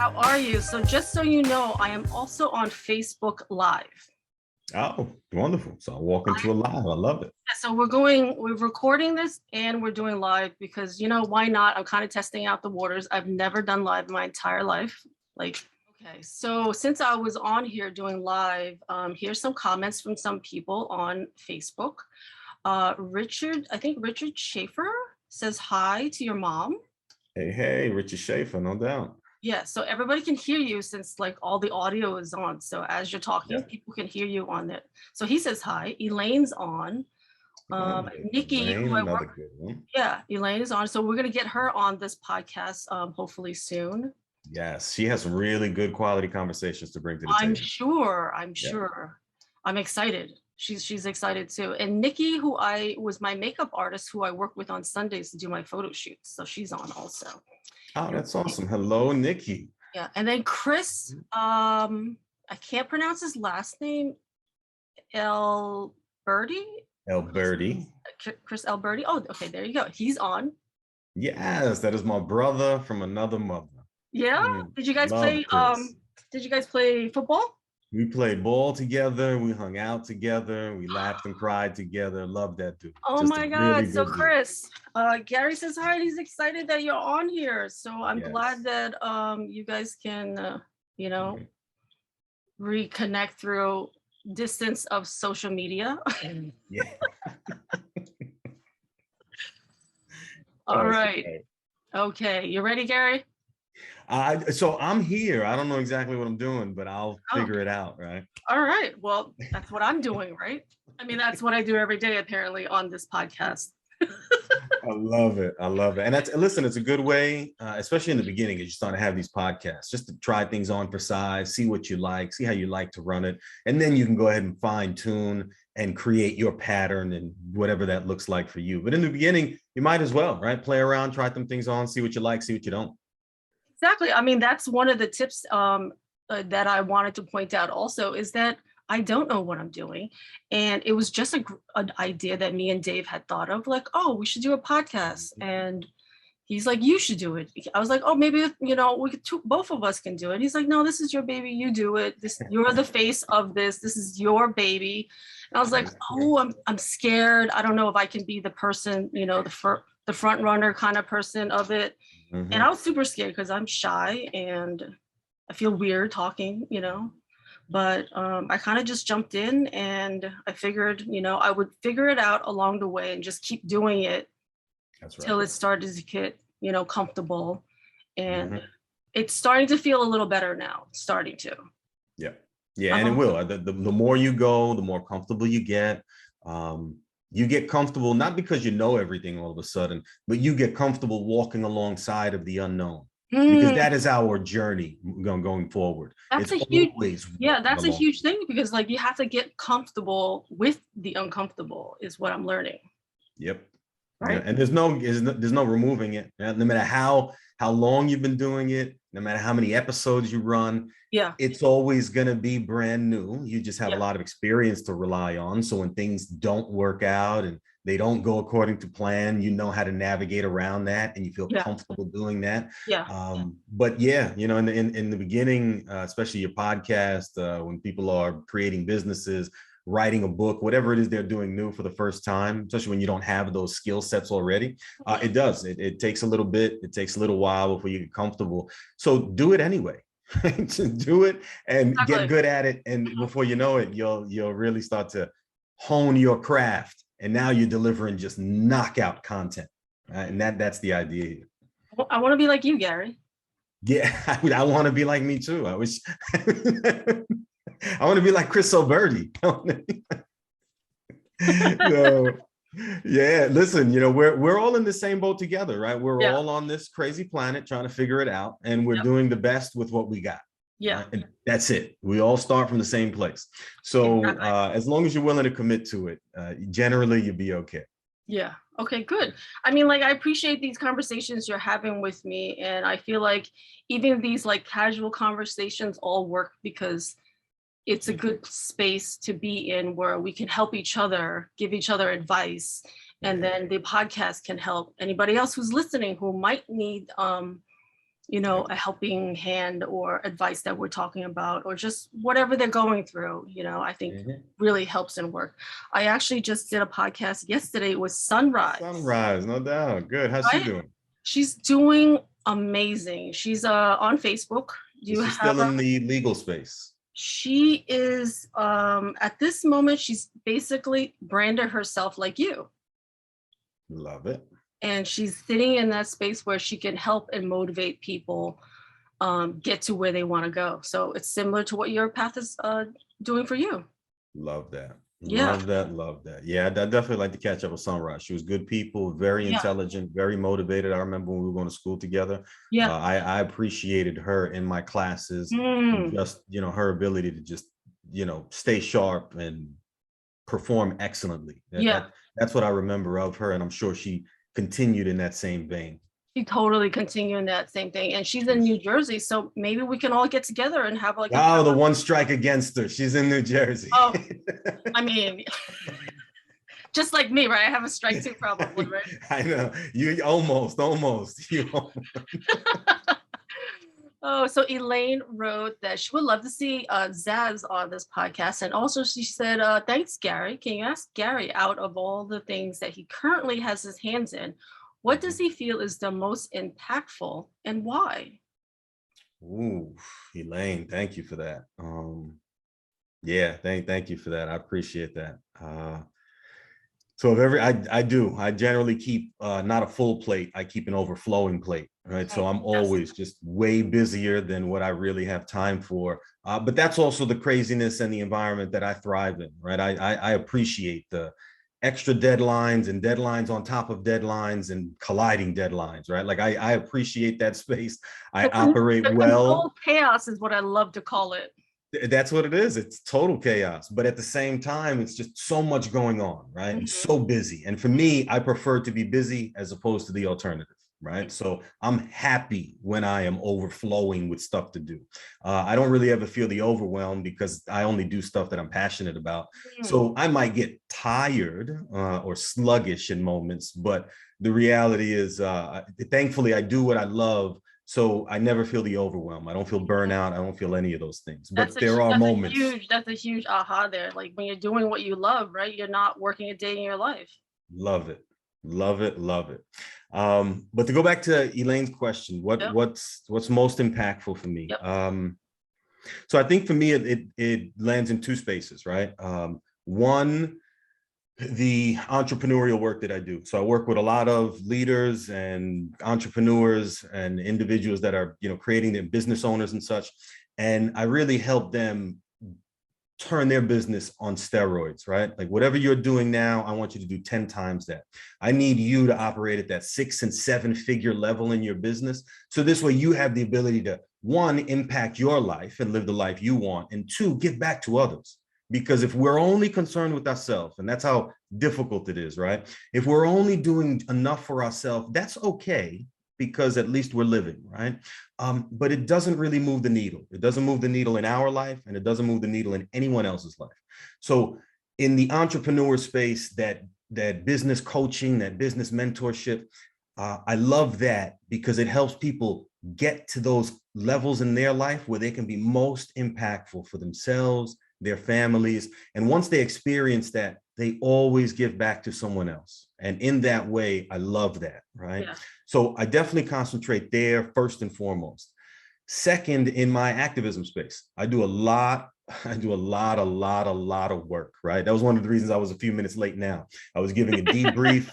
How are you? So just so you know, I am also on Facebook Live. Oh, wonderful. So I walk into a live. I love it. Yeah, so we're recording this and we're doing live because, you know, why not? I'm kind of testing out the waters. I've never done live my entire life. Okay, so since I was on here doing live, here's some comments from some people on Facebook. Richard, I think Richard Schaefer says hi to your mom. Hey, Richard Schaefer, no doubt. Yeah, so everybody can hear you since like all the audio is on. So as you're talking, people can hear you on it. So he says hi. Elaine's on. Nikki, Elaine, who I another work, good one. yeah, Elaine is on. So we're gonna get her on this podcast hopefully soon. Yes, she has some really good quality conversations to bring to the table. I'm sure. I'm excited. She's excited too. And Nikki, who was my makeup artist, who I work with on Sundays to do my photo shoots. So she's on also. Oh, that's awesome. Hello, Nikki. Yeah, and then Chris, I can't pronounce his last name, Alberti. Chris Alberti. Oh, okay, there you go. He's on. Yes, that is my brother from another mother. Yeah. Did you guys play? Did you guys play football? We played ball together. We hung out together. We laughed and cried together. Love that dude. Oh my God. So Chris, Gahrey says hi. He's excited that you're on here. So I'm glad that you guys can, you know, reconnect through distance of social media. Yeah. All right. Okay. You ready, Gahrey? So I'm here. I don't know exactly what I'm doing, but I'll figure it out, right? All right. Well, that's what I'm doing, right? I mean, that's what I do every day, apparently, on this podcast. I love it. I love it. And listen, it's a good way, especially in the beginning, as you start to have these podcasts, just to try things on for size, see what you like, see how you like to run it. And then you can go ahead and fine tune and create your pattern and whatever that looks like for you. But in the beginning, you might as well, right? Play around, try some things on, see what you like, see what you don't. Exactly. I mean, that's one of the tips that I wanted to point out also is that I don't know what I'm doing. And it was just an idea that me and Dave had thought of, like, oh, we should do a podcast. And he's like, you should do it. I was like, oh, maybe, you know, we could both of us can do it. He's like, no, this is your baby. You do it. You're the face of this. This is your baby. And I was like, oh, I'm scared. I don't know if I can be the person, you know, the front runner kind of person of it. And I was super scared because I'm shy and I feel weird talking, you know, but I kind of just jumped in and I figured, you know, I would figure it out along the way and just keep doing it till it started to get, you know, comfortable. And it's starting to feel a little better now, starting to. Yeah. Yeah. And it will. The more you go, the more comfortable you get. You get comfortable, not because you know everything all of a sudden, but you get comfortable walking alongside of the unknown, because that is our journey going forward. That's a huge thing, because like you have to get comfortable with the uncomfortable is what I'm learning. Yep. Right. Yeah. And there's no removing it. No matter how long you've been doing it, no matter how many episodes you run, it's always going to be brand new. You just have a lot of experience to rely on. So when things don't work out and they don't go according to plan, you know how to navigate around that and you feel comfortable doing that. But yeah, you know, in the beginning, especially your podcast, when people are creating businesses, writing a book, whatever it is they're doing new for the first time, especially when you don't have those skill sets already, it takes a little bit, it takes a little while before you get comfortable. So do it anyway. Do it and get good at it, and before you know it, you'll really start to hone your craft, and now you're delivering just knockout content, right? And that's the idea here. I want to be like you, Gahrey. Yeah, I want to be like me too. I wish I want to be like Chris Alberti. So, yeah, listen, you know, we're all in the same boat together, right? We're all on this crazy planet trying to figure it out, and we're doing the best with what we got. Right? And that's it. We all start from the same place. So as long as you're willing to commit to it, generally you'll be okay. Yeah. Okay, good. I mean, like, I appreciate these conversations you're having with me. And I feel like even these like casual conversations all work because it's a good space to be in where we can help each other, give each other advice. And then the podcast can help anybody else who's listening who might need you know, a helping hand or advice that we're talking about, or just whatever they're going through, you know, I think really helps in work. I actually just did a podcast yesterday with Sunrise. Sunrise, no doubt. Good. How's she doing? She's doing amazing. She's on Facebook. Is she still in the legal space? She is, at this moment, she's basically branded herself like you. Love it. And she's sitting in that space where she can help and motivate people get to where they want to go. So it's similar to what your path is doing for you. Love that. Yeah. Love that. Love that. Yeah, I definitely like to catch up with Sunrise. She was good people, very intelligent, very motivated. I remember when we were going to school together. Yeah. I appreciated her in my classes, just, you know, her ability to just, you know, stay sharp and perform excellently. That's what I remember of her. And I'm sure she continued in that same vein. She totally continued in that same thing. And she's in New Jersey. So maybe we can all get together and have like the one strike against her. She's in New Jersey. Oh, I mean, just like me, right? I have a strike too, probably, right? I know. You almost. You almost. Oh, so Elaine wrote that she would love to see Zaz on this podcast. And also she said, thanks, Gahrey. Can you ask Gahrey, out of all the things that he currently has his hands in, what does he feel is the most impactful and why? Ooh, Elaine, thank you for that. Yeah, thank you for that. I appreciate that. So I generally keep not a full plate. I keep an overflowing plate, right? So I'm always just way busier than what I really have time for. But that's also the craziness and the environment that I thrive in, right? I appreciate the extra deadlines and deadlines on top of deadlines and colliding deadlines, right? Like I appreciate that space. I operate well. Chaos is what I love to call it. That's what it is. It's total chaos. But at the same time, it's just so much going on, right? And so busy. And for me, I prefer to be busy as opposed to the alternative, right? So I'm happy when I am overflowing with stuff to do. I don't really ever feel the overwhelm because I only do stuff that I'm passionate about. So I might get tired or sluggish in moments, but the reality is, thankfully, I do what I love. So I never feel the overwhelm. I don't feel burnout. I don't feel any of those things. But there are moments. That's a huge aha there. Like when you're doing what you love, right? You're not working a day in your life. Love it. Love it. Love it. But to go back to Elaine's question, what's most impactful for me? So I think for me, it lands in two spaces, right? One, the entrepreneurial work that I do. So I work with a lot of leaders and entrepreneurs and individuals that are, you know, creating their business owners and such. And I really help them turn their business on steroids, right? Like whatever you're doing now, I want you to do 10 times that. I need you to operate at that 6 and 7 figure level in your business. So this way you have the ability to, one, impact your life and live the life you want, and two, give back to others. Because if we're only concerned with ourselves, and that's how difficult it is, right? If we're only doing enough for ourselves, that's okay, because at least we're living, right? But it doesn't really move the needle. It doesn't move the needle in our life, and it doesn't move the needle in anyone else's life. So in the entrepreneur space, that business coaching, that business mentorship, I love that because it helps people get to those levels in their life where they can be most impactful for themselves, their families. And once they experience that, they always give back to someone else. And in that way, I love that, right? Yeah. So I definitely concentrate there first and foremost. Second, in my activism space, I do a lot of work, right? That was one of the reasons I was a few minutes late now. I was giving a debrief.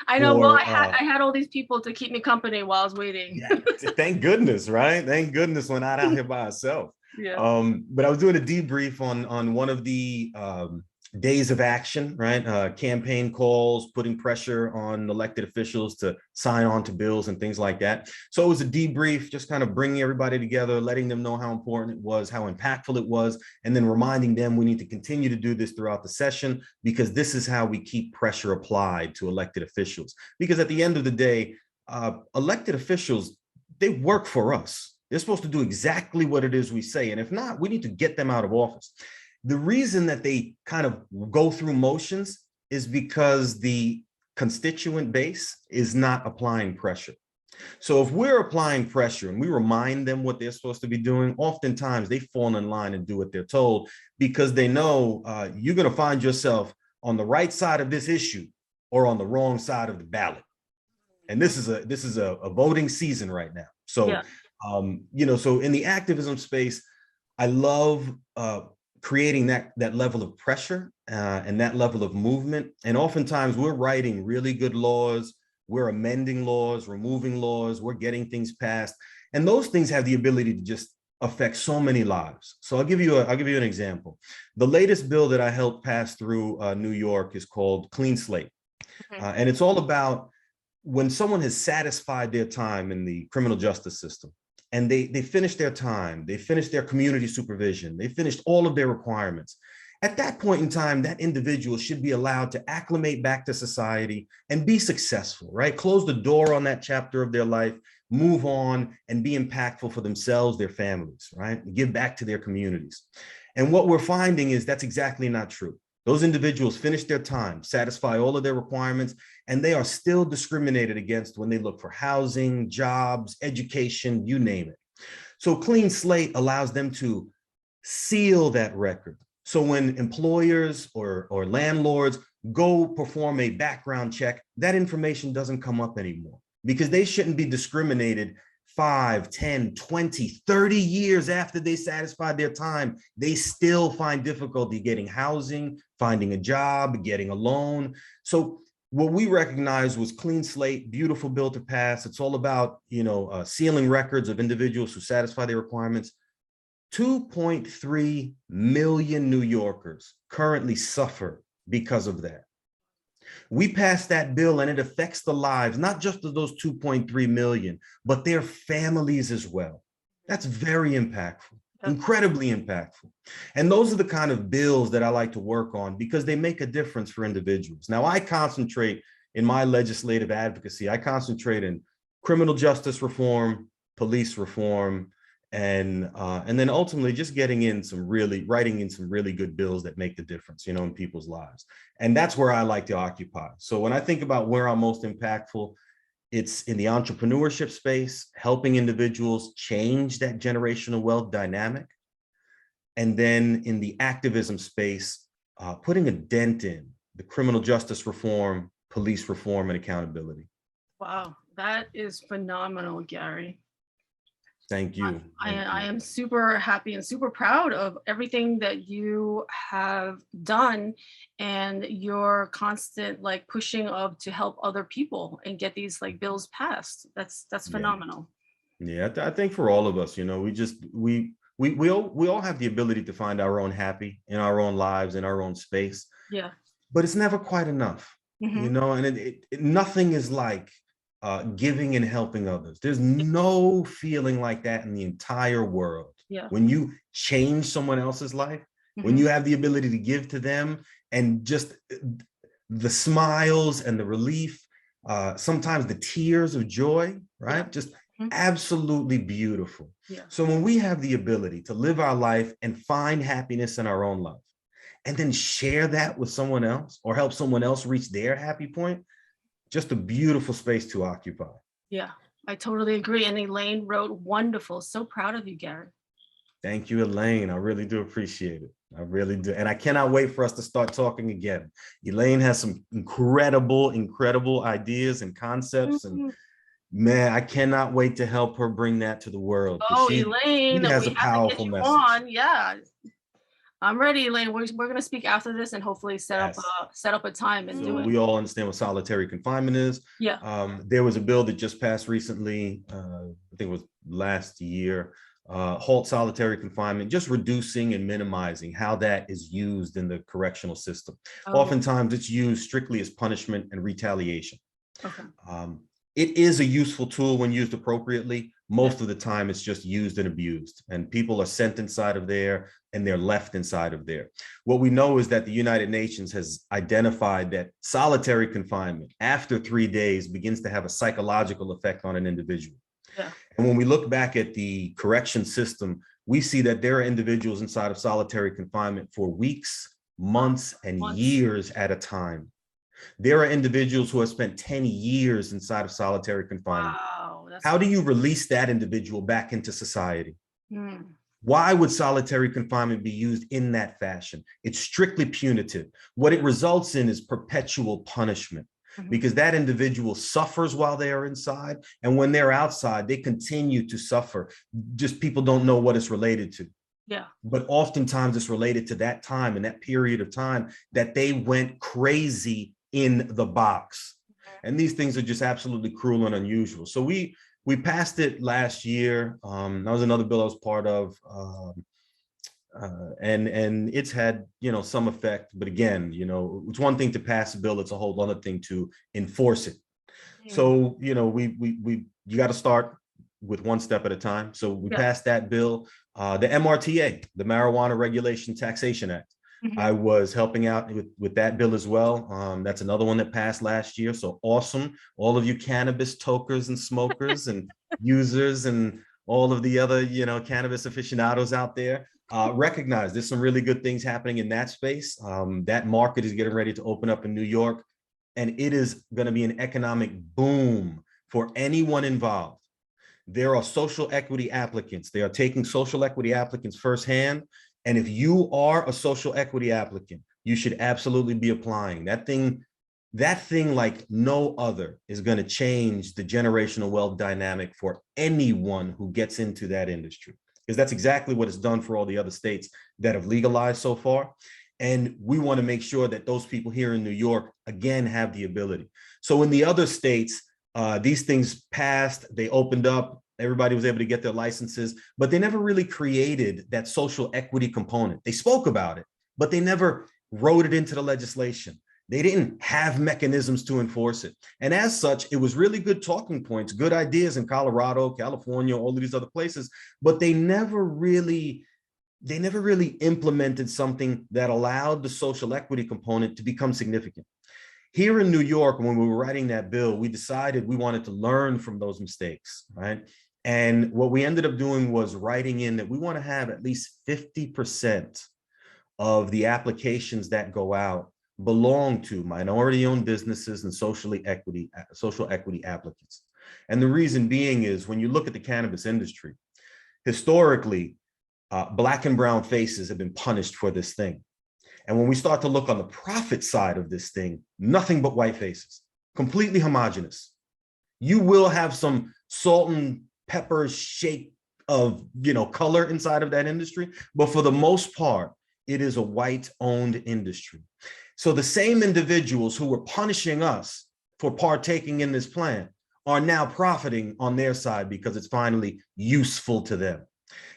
I know, well, I had all these people to keep me company while I was waiting. Yeah, thank goodness, right? Thank goodness we're not out here by ourselves. Yeah. But I was doing a debrief on one of the days of action, right? Campaign calls, putting pressure on elected officials to sign on to bills and things like that. So it was a debrief, just kind of bringing everybody together, letting them know how important it was, how impactful it was, and then reminding them we need to continue to do this throughout the session, because this is how we keep pressure applied to elected officials. Because at the end of the day, elected officials, they work for us. They're supposed to do exactly what it is we say. And if not, we need to get them out of office. The reason that they kind of go through motions is because the constituent base is not applying pressure. So if we're applying pressure and we remind them what they're supposed to be doing, oftentimes they fall in line and do what they're told because they know you're going to find yourself on the right side of this issue or on the wrong side of the ballot. And this is a voting season right now. So, Yeah. So in the activism space, I love creating that level of pressure and that level of movement. And oftentimes we're writing really good laws. We're amending laws, removing laws, we're getting things passed. And those things have the ability to just affect so many lives. So I'll give you an example. The latest bill that I helped pass through New York is called Clean Slate. And it's all about when someone has satisfied their time in the criminal justice system and they finished their time, they finished their community supervision, they finished all of their requirements. At that point in time, that individual should be allowed to acclimate back to society and be successful, right? Close the door on that chapter of their life, move on and be impactful for themselves, their families, right? Give back to their communities. And what we're finding is that's exactly not true. Those individuals finish their time, satisfy all of their requirements, and they are still discriminated against when they look for housing, jobs, education, you name it. So Clean Slate allows them to seal that record. So when employers or landlords go perform a background check, that information doesn't come up anymore because they shouldn't be discriminated 5, 10, 20, 30 years after they satisfied their time. They still find difficulty getting housing, finding a job, getting a loan. So what we recognized was Clean Slate, beautiful bill to pass. It's all about, sealing records of individuals who satisfy their requirements. 2.3 million New Yorkers currently suffer because of that. We passed that bill and it affects the lives, not just of those 2.3 million, but their families as well. That's very impactful, incredibly impactful. And those are the kind of bills that I like to work on because they make a difference for individuals. Now, I concentrate in my legislative advocacy, I concentrate in criminal justice reform, police reform, and then ultimately just writing in some really good bills that make the difference, in people's lives. And that's where I like to occupy. So when I think about where I'm most impactful, it's in the entrepreneurship space, helping individuals change that generational wealth dynamic. And then in the activism space, putting a dent in the criminal justice reform, police reform, and accountability. Wow, that is phenomenal, Gahrey. Thank you. I am super happy and super proud of everything that you have done and your constant pushing to help other people and get these bills passed. That's phenomenal. Yeah, I think for all of us, we all have the ability to find our own happy in our own lives, in our own space. Yeah. But it's never quite enough, and nothing is like giving and helping others. There's no feeling like that in the entire world. Yeah. When you change someone else's life, when you have the ability to give to them and just the smiles and the relief, sometimes the tears of joy, right? Just absolutely beautiful. Yeah. So when we have the ability to live our life and find happiness in our own life, and then share that with someone else or help someone else reach their happy point, just a beautiful space to occupy. Yeah, I totally agree. And Elaine wrote wonderful. So proud of you, Gahrey. Thank you, Elaine. I really do appreciate it. I really do. And I cannot wait for us to start talking again. Elaine has some incredible ideas and concepts. And man, I cannot wait to help her bring that to the world. Oh, Elaine, she has a powerful message. Yeah. I'm ready, Elaine. We're going to speak after this and hopefully set up a time and do it. We all understand what solitary confinement is. Yeah. There was a bill that just passed recently, I think it was last year, halt solitary confinement, just reducing and minimizing how that is used in the correctional system. Oftentimes it's used strictly as punishment and retaliation. Okay. It is a useful tool when used appropriately. Most of the time it's just used and abused, and people are sent inside of there and they're left inside of there. What we know is that the United Nations has identified that solitary confinement after 3 days begins to have a psychological effect on an individual. Yeah. And when we look back at the correction system, we see that there are individuals inside of solitary confinement for weeks, months, and years at a time. There are individuals who have spent 10 years inside of solitary confinement. Wow. How do you release that individual back into society? Hmm. Why would solitary confinement be used in that fashion? It's strictly punitive. What it results in is perpetual punishment, because that individual suffers while they are inside. And when they're outside, they continue to suffer. Just people don't know what it's related to. Yeah. But oftentimes it's related to that time and that period of time that they went crazy in the box. And these things are just absolutely cruel and unusual. So we passed it last year. That was another bill I was part of. And it's had, some effect, but again, it's one thing to pass a bill, it's a whole other thing to enforce it. So, you got to start with one step at a time. So we passed that bill, the MRTA, the Marijuana Regulation Taxation Act. I was helping out with that bill as well. That's another one that passed last year. So awesome. All of you cannabis tokers and smokers and users and all of the other, cannabis aficionados out there, recognize there's some really good things happening in that space. That market is getting ready to open up in New York, and it is going to be an economic boom for anyone involved. There are social equity applicants. They are taking social equity applicants firsthand. And if you are a social equity applicant, you should absolutely be applying. That thing like no other is going to change the generational wealth dynamic for anyone who gets into that industry, because that's exactly what it's done for all the other states that have legalized so far. And we want to make sure that those people here in New York, again, have the ability. So in the other states, these things passed, they opened up, everybody was able to get their licenses, but they never really created that social equity component. They spoke about it, but they never wrote it into the legislation. They didn't have mechanisms to enforce it. And as such, it was really good talking points, good ideas in Colorado, California, all of these other places, but they never really implemented something that allowed the social equity component to become significant. Here in New York, when we were writing that bill, we decided we wanted to learn from those mistakes, right? And what we ended up doing was writing in that we want to have at least 50% of the applications that go out belong to minority-owned businesses and social equity applicants. And the reason being is when you look at the cannabis industry, historically, Black and brown faces have been punished for this thing. And when we start to look on the profit side of this thing, nothing but white faces, completely homogenous. You will have some salt and pepper shake of, color inside of that industry, but for the most part, it is a white-owned industry. So the same individuals who were punishing us for partaking in this plan are now profiting on their side because it's finally useful to them.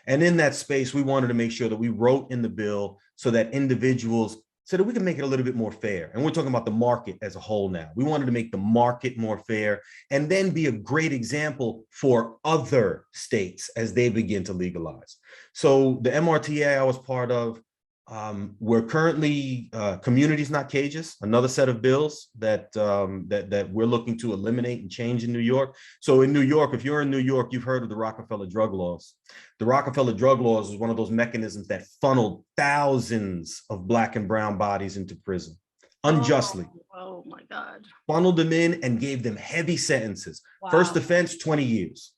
And in that space, we wanted to make sure that we wrote in the bill so that individuals, so that we can make it a little bit more fair. And we're talking about the market as a whole now. We wanted to make the market more fair and then be a great example for other states as they begin to legalize. So the MRTA I was part of, we're currently communities, not cages, another set of bills that we're looking to eliminate and change in New York. So in New York, if you're in New York, you've heard of the Rockefeller drug laws. The Rockefeller drug laws is one of those mechanisms that funneled thousands of Black and brown bodies into prison unjustly. Oh my God. Funneled them in and gave them heavy sentences. Wow. First offense, 20 years.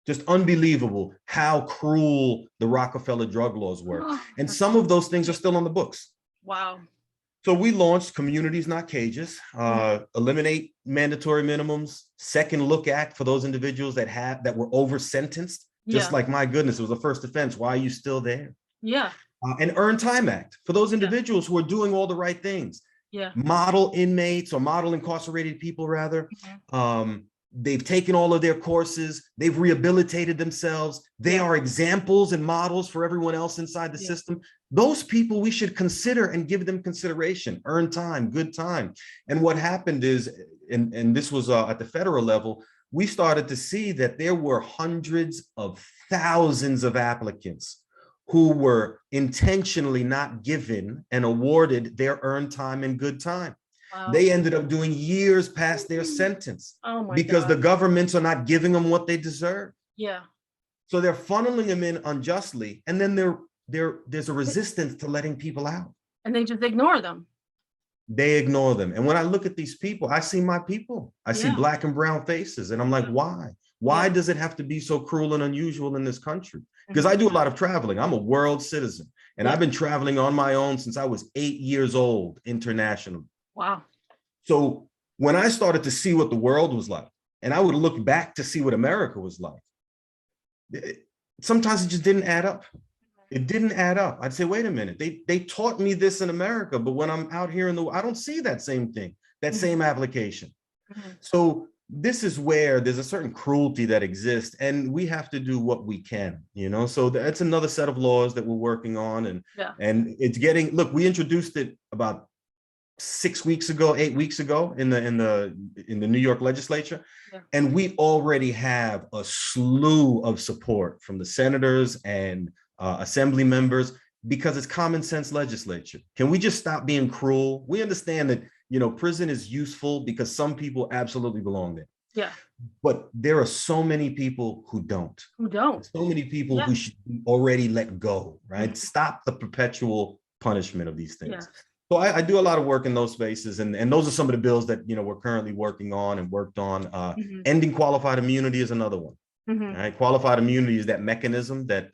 Just unbelievable how cruel the Rockefeller drug laws were. And some of those things are still on the books. Wow. So we launched Communities Not Cages, eliminate mandatory minimums, second look act for those individuals that were over sentenced. Just like, my goodness, it was a first offense. Why are you still there? Yeah. And Earn Time Act for those individuals who are doing all the right things. Yeah. Model inmates or model incarcerated people, rather. They've taken all of their courses. They've rehabilitated themselves. They are examples and models for everyone else inside the system. Those people we should consider and give them consideration, earn time, good time. And what happened is, and this was at the federal level, we started to see that there were hundreds of thousands of applicants who were intentionally not given and awarded their earned time and good time. Wow. They ended up doing years past their sentence because the governments are not giving them what they deserve. Yeah. So they're funneling them in unjustly, and then there's a resistance to letting people out. And they just ignore them. They ignore them. And when I look at these people, I see my people. I see Black and brown faces. And I'm like, why? Why does it have to be so cruel and unusual in this country? Because I do a lot of traveling. I'm a world citizen. And I've been traveling on my own since I was 8 years old internationally. Wow. So when I started to see what the world was like, and I would look back to see what America was like, sometimes it just didn't add up. It didn't add up. I'd say, wait a minute, they taught me this in America, but when I'm out here in the, I don't see that same thing, that same application. So this is where there's a certain cruelty that exists, and we have to do what we can, you know? So that's another set of laws that we're working on, and it's getting, look, we introduced it about 6 weeks ago, 8 weeks ago in the New York legislature. And we already have a slew of support from the senators and assembly members, because it's common sense legislature. Can we just stop being cruel? We understand that, you know, prison is useful because some people absolutely belong there. Yeah. But there are so many people who don't. So many people who should already let go, right? Stop the perpetual punishment of these things. So I do a lot of work in those spaces, and those are some of the bills that, you know, we're currently working on and worked on. Ending qualified immunity is another one. Right? Qualified immunity is that mechanism that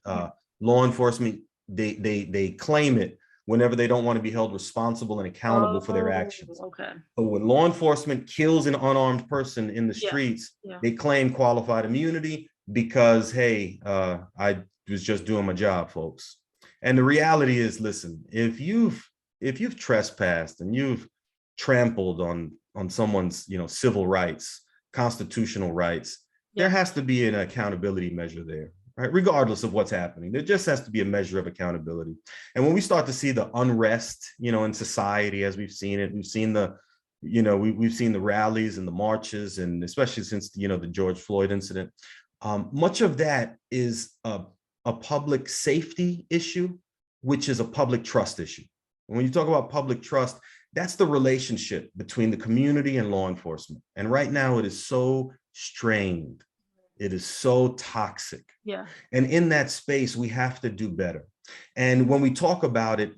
law enforcement, they claim it whenever they don't want to be held responsible and accountable for their actions. So when law enforcement kills an unarmed person in the streets, they claim qualified immunity because, hey, I was just doing my job, folks. And the reality is, listen, if you've trespassed and you've trampled on someone's, you know, civil rights, constitutional rights, there has to be an accountability measure there, right? Regardless of what's happening, there just has to be a measure of accountability. And when we start to see the unrest, you know, in society, as we've seen it, we've seen the, you know, we've seen the rallies and the marches, and especially since, you know, the George Floyd incident, much of that is a public safety issue, which is a public trust issue. When you talk about public trust, that's the relationship between the community and law enforcement. And right now it is so strained. It is so toxic. And in that space, we have to do better. And when we talk about it,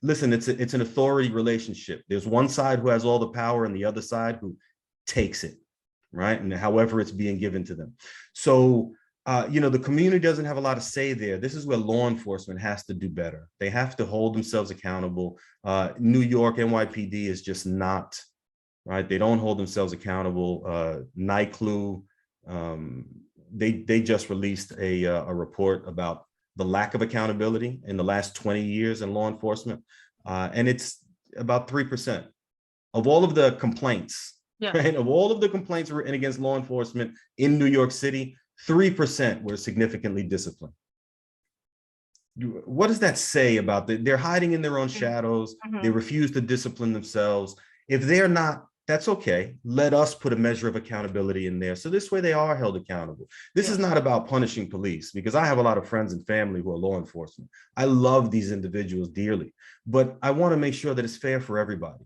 listen, it's an authority relationship. There's one side who has all the power and the other side who takes it, right? And however it's being given to them. So you know, the community doesn't have a lot of say there. This is where law enforcement has to do better. They have to hold themselves accountable. New York NYPD is just not, right? They don't hold themselves accountable. NYCLU, they just released a report about the lack of accountability in the last 20 years in law enforcement. And it's about 3% of all of the complaints, right? Of all of the complaints written against law enforcement in New York City, 3% were significantly disciplined. What does that say about they're hiding in their own shadows? They refuse to discipline themselves. If they're not, that's okay. Let us put a measure of accountability in there. So this way they are held accountable. This is not about punishing police, because I have a lot of friends and family who are law enforcement. I love these individuals dearly, but I want to make sure that it's fair for everybody.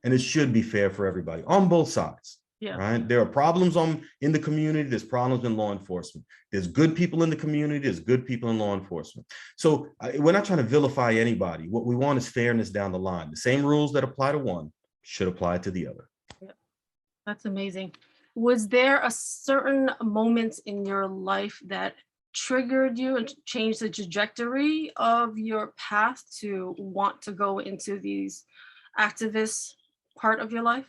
And it should be fair for everybody on both sides. Right? There are problems in the community. There's problems in law enforcement. There's good people in the community. There's good people in law enforcement. So we're not trying to vilify anybody. What we want is fairness down the line. The same rules that apply to one should apply to the other. That's amazing. Was there a certain moment in your life that triggered you and changed the trajectory of your path to want to go into these activist part of your life?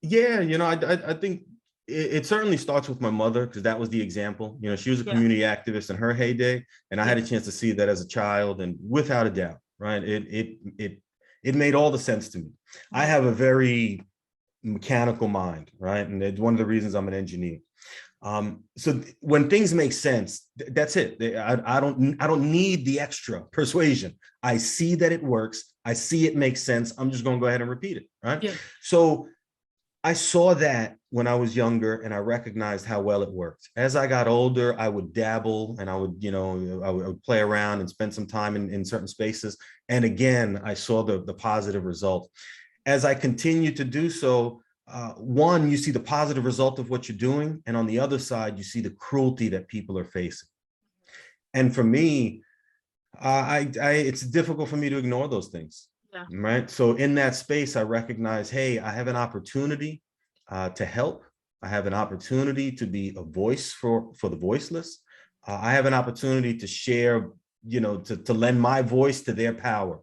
Yeah, you know, I think it certainly starts with my mother, because that was the example. You know, she was a community activist in her heyday, and I had a chance to see that as a child, and without a doubt, right, it made all the sense to me. I have a very mechanical mind, right, and it's one of the reasons I'm an engineer. So when things make sense, that's it. I don't need the extra persuasion. I see that it works. I see it makes sense. I'm just going to go ahead and repeat it, right? So I saw that when I was younger, and I recognized how well it worked. As I got older, I would dabble, and I would, you know, I would play around and spend some time in certain spaces. And again, I saw the positive result. As I continued to do so, one, you see the positive result of what you're doing. And on the other side, you see the cruelty that people are facing. And for me, it's difficult for me to ignore those things. right? So in that space, I recognize, hey, I have an opportunity to help. I have an opportunity to be a voice for the voiceless. I have an opportunity to share, to lend my voice to their power.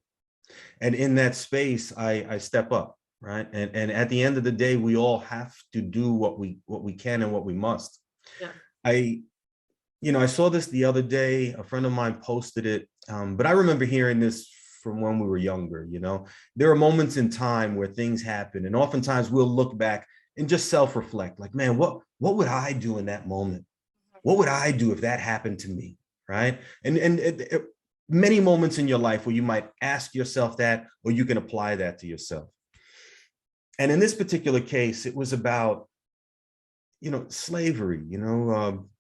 And in that space, I step up, right? And at the end of the day, we all have to do what we can and what we must. Yeah. I saw this the other day. A friend of mine posted it, but I remember hearing this from when we were younger. There are moments in time where things happen, and oftentimes we'll look back and just self-reflect, like, man, what would I do in that moment? What would I do if that happened to me, right? And many moments in your life where you might ask yourself that, or you can apply that to yourself. And in this particular case, it was about, slavery.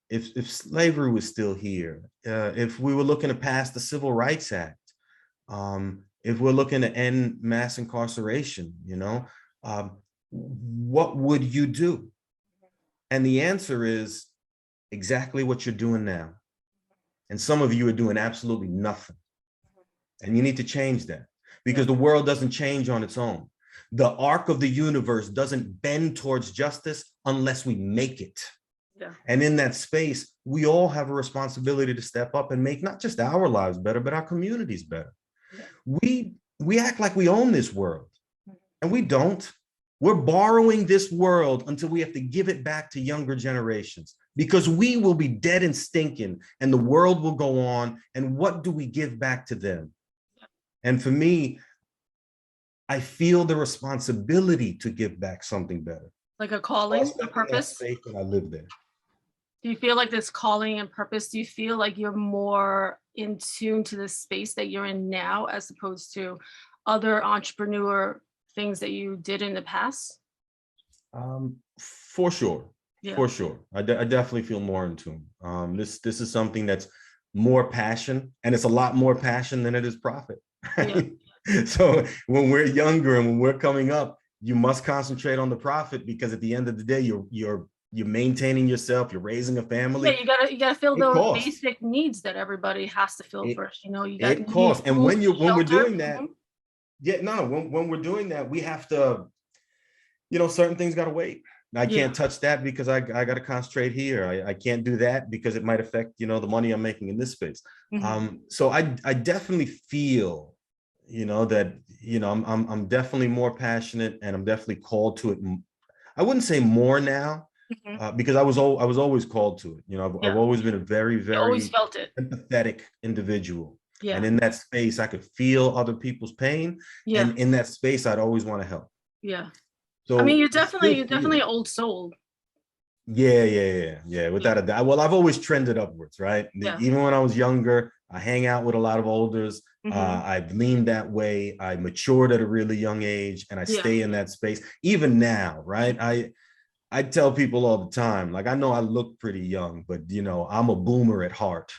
If slavery was still here, if we were looking to pass the Civil Rights Act, if we're looking to end mass incarceration, what would you do? And the answer is exactly what you're doing now. And some of you are doing absolutely nothing. And you need to change that, because the world doesn't change on its own. The arc of the universe doesn't bend towards justice unless we make it. Yeah. And in that space, we all have a responsibility to step up and make not just our lives better, but our communities better. Yeah. We act like we own this world, and we don't. We're borrowing this world until we have to give it back to younger generations, because we will be dead and stinking and the world will go on. And what do we give back to them? And for me, I feel the responsibility to give back something better. Like a calling, a purpose? And I live there. Do you feel like this calling and purpose? Do you feel like you're more in tune to the space that you're in now, as opposed to other entrepreneur things that you did in the past? For sure. Yeah. For sure. I definitely feel more in tune. This is something that's more passion, and it's a lot more passion than it is profit. Right? Yeah. So when we're younger and when we're coming up, you must concentrate on the profit, because at the end of the day, you're maintaining yourself, you're raising a family. Yeah, you gotta fill those basic needs that everybody has to fill first. You got it costs. And when we're doing that, when we're doing that, we have to, certain things got to wait. I can't touch that because I got to concentrate here. I can't do that because it might affect, the money I'm making in this space. Mm-hmm. So I definitely feel, that, I'm definitely more passionate, and I'm definitely called to it. I wouldn't say more now, because I was always called to it. I've always been a very, very always felt it. Empathetic individual. Yeah. And in that space, I could feel other people's pain. Yeah. And in that space, I'd always want to help. Yeah. So I mean, you're definitely an old soul. Yeah. Without a doubt. Well, I've always trended upwards, right? Yeah. Even when I was younger, I hang out with a lot of elders. I've leaned that way. I matured at a really young age, and I stay in that space. Even now, right? I tell people all the time, like, I know I look pretty young, but I'm a boomer at heart.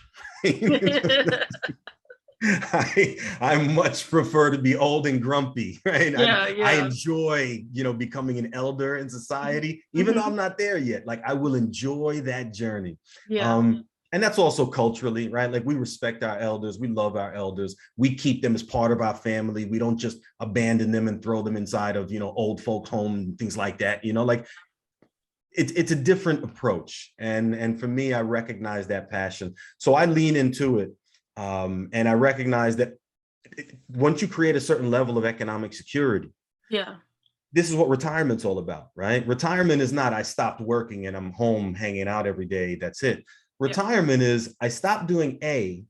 I much prefer to be old and grumpy, right? I enjoy, becoming an elder in society, even though I'm not there yet. Like, I will enjoy that journey. Yeah. And that's also culturally, right? Like, we respect our elders. We love our elders. We keep them as part of our family. We don't just abandon them and throw them inside of, old folks' home and things like that. Like, it's a different approach. And for me, I recognize that passion. So I lean into it. And I recognize that once you create a certain level of economic security, this is what retirement's all about, right? Retirement is not, I stopped working and I'm home hanging out every day. That's it. Retirement is, I stopped doing A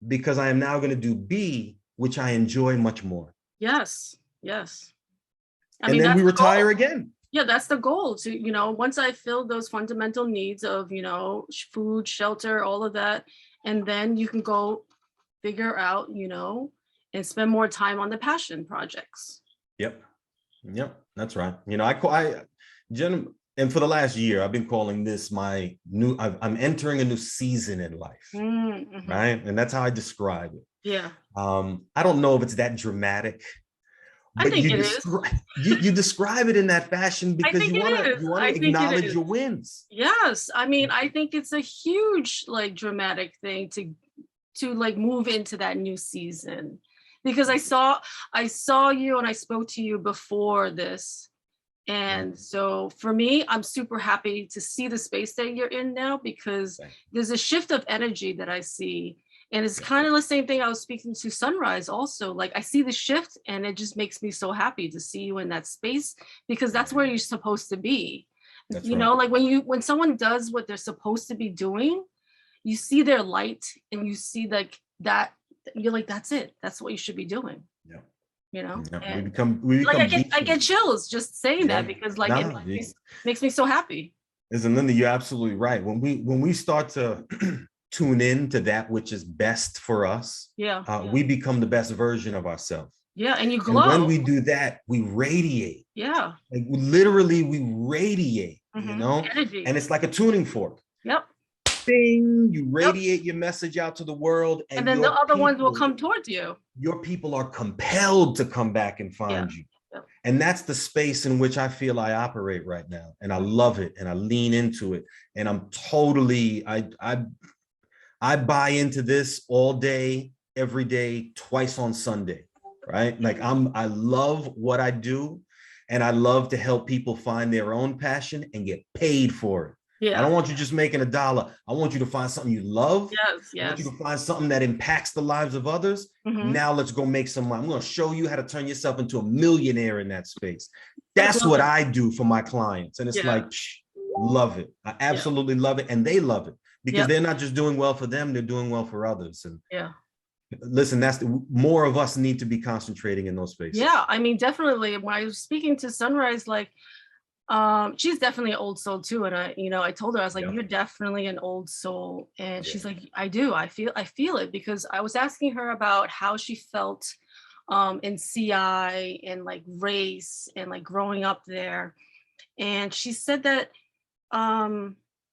because I am now going to do B, which I enjoy much more. Yes. And then we retire again. Yeah, that's the goal. To, once I fill those fundamental needs of, food, shelter, all of that, and then you can go figure out, and spend more time on the passion projects. Yep, that's right. And for the last year, I've been calling this my new, I'm entering a new season in life, right? And that's how I describe it. Yeah. I don't know if it's that dramatic, but I think it is. You describe it in that fashion because you want to acknowledge your wins. Yes. I mean, I think it's a huge, dramatic thing to move into that new season. because I saw you and I spoke to you before this. And so for me, I'm super happy to see the space that you're in now, because there's a shift of energy that I see. And it's kind of the same thing I was speaking to Sunrise also. Like I see the shift and it just makes me so happy to see you in that space, because that's where you're supposed to be. That's you know, like when someone does what they're supposed to be doing, you see their light and you see like that, you're like, that's it. That's what you should be doing. Yeah. You know, yeah. and we become like I get chills just saying that, because like it makes me so happy. Listen, Linda, you're absolutely right. When we start to tune in to that which is best for us, we become the best version of ourselves. Yeah, and you glow. And when we do that, we radiate. Yeah. Like literally we radiate, you know? Energy. And it's like a tuning fork. Yep. Bing, you radiate your message out to the world. And then the other ones will come towards you. Your people are compelled to come back and find you. Yep. And that's the space in which I feel I operate right now. And I love it and I lean into it. And I'm totally, I buy into this all day, every day, twice on Sunday, right? Like I love what I do, and I love to help people find their own passion and get paid for it. Yeah. I don't want you just making $1. I want you to find something you love. Yes. I want you to find something that impacts the lives of others. Now let's go make some money. I'm going to show you how to turn yourself into a millionaire in that space. That's what I do for my clients. And it's like, love it. I absolutely love it. And they love it, because they're not just doing well for them, they're doing well for others. And listen, that's more of us need to be concentrating in those spaces. Yeah, I mean, definitely. When I was speaking to Sunrise, like, she's definitely an old soul too. And I told her, I was like, you're definitely an old soul. And she's like, I do. I feel it, because I was asking her about how she felt in CI and like race and like growing up there. And she said that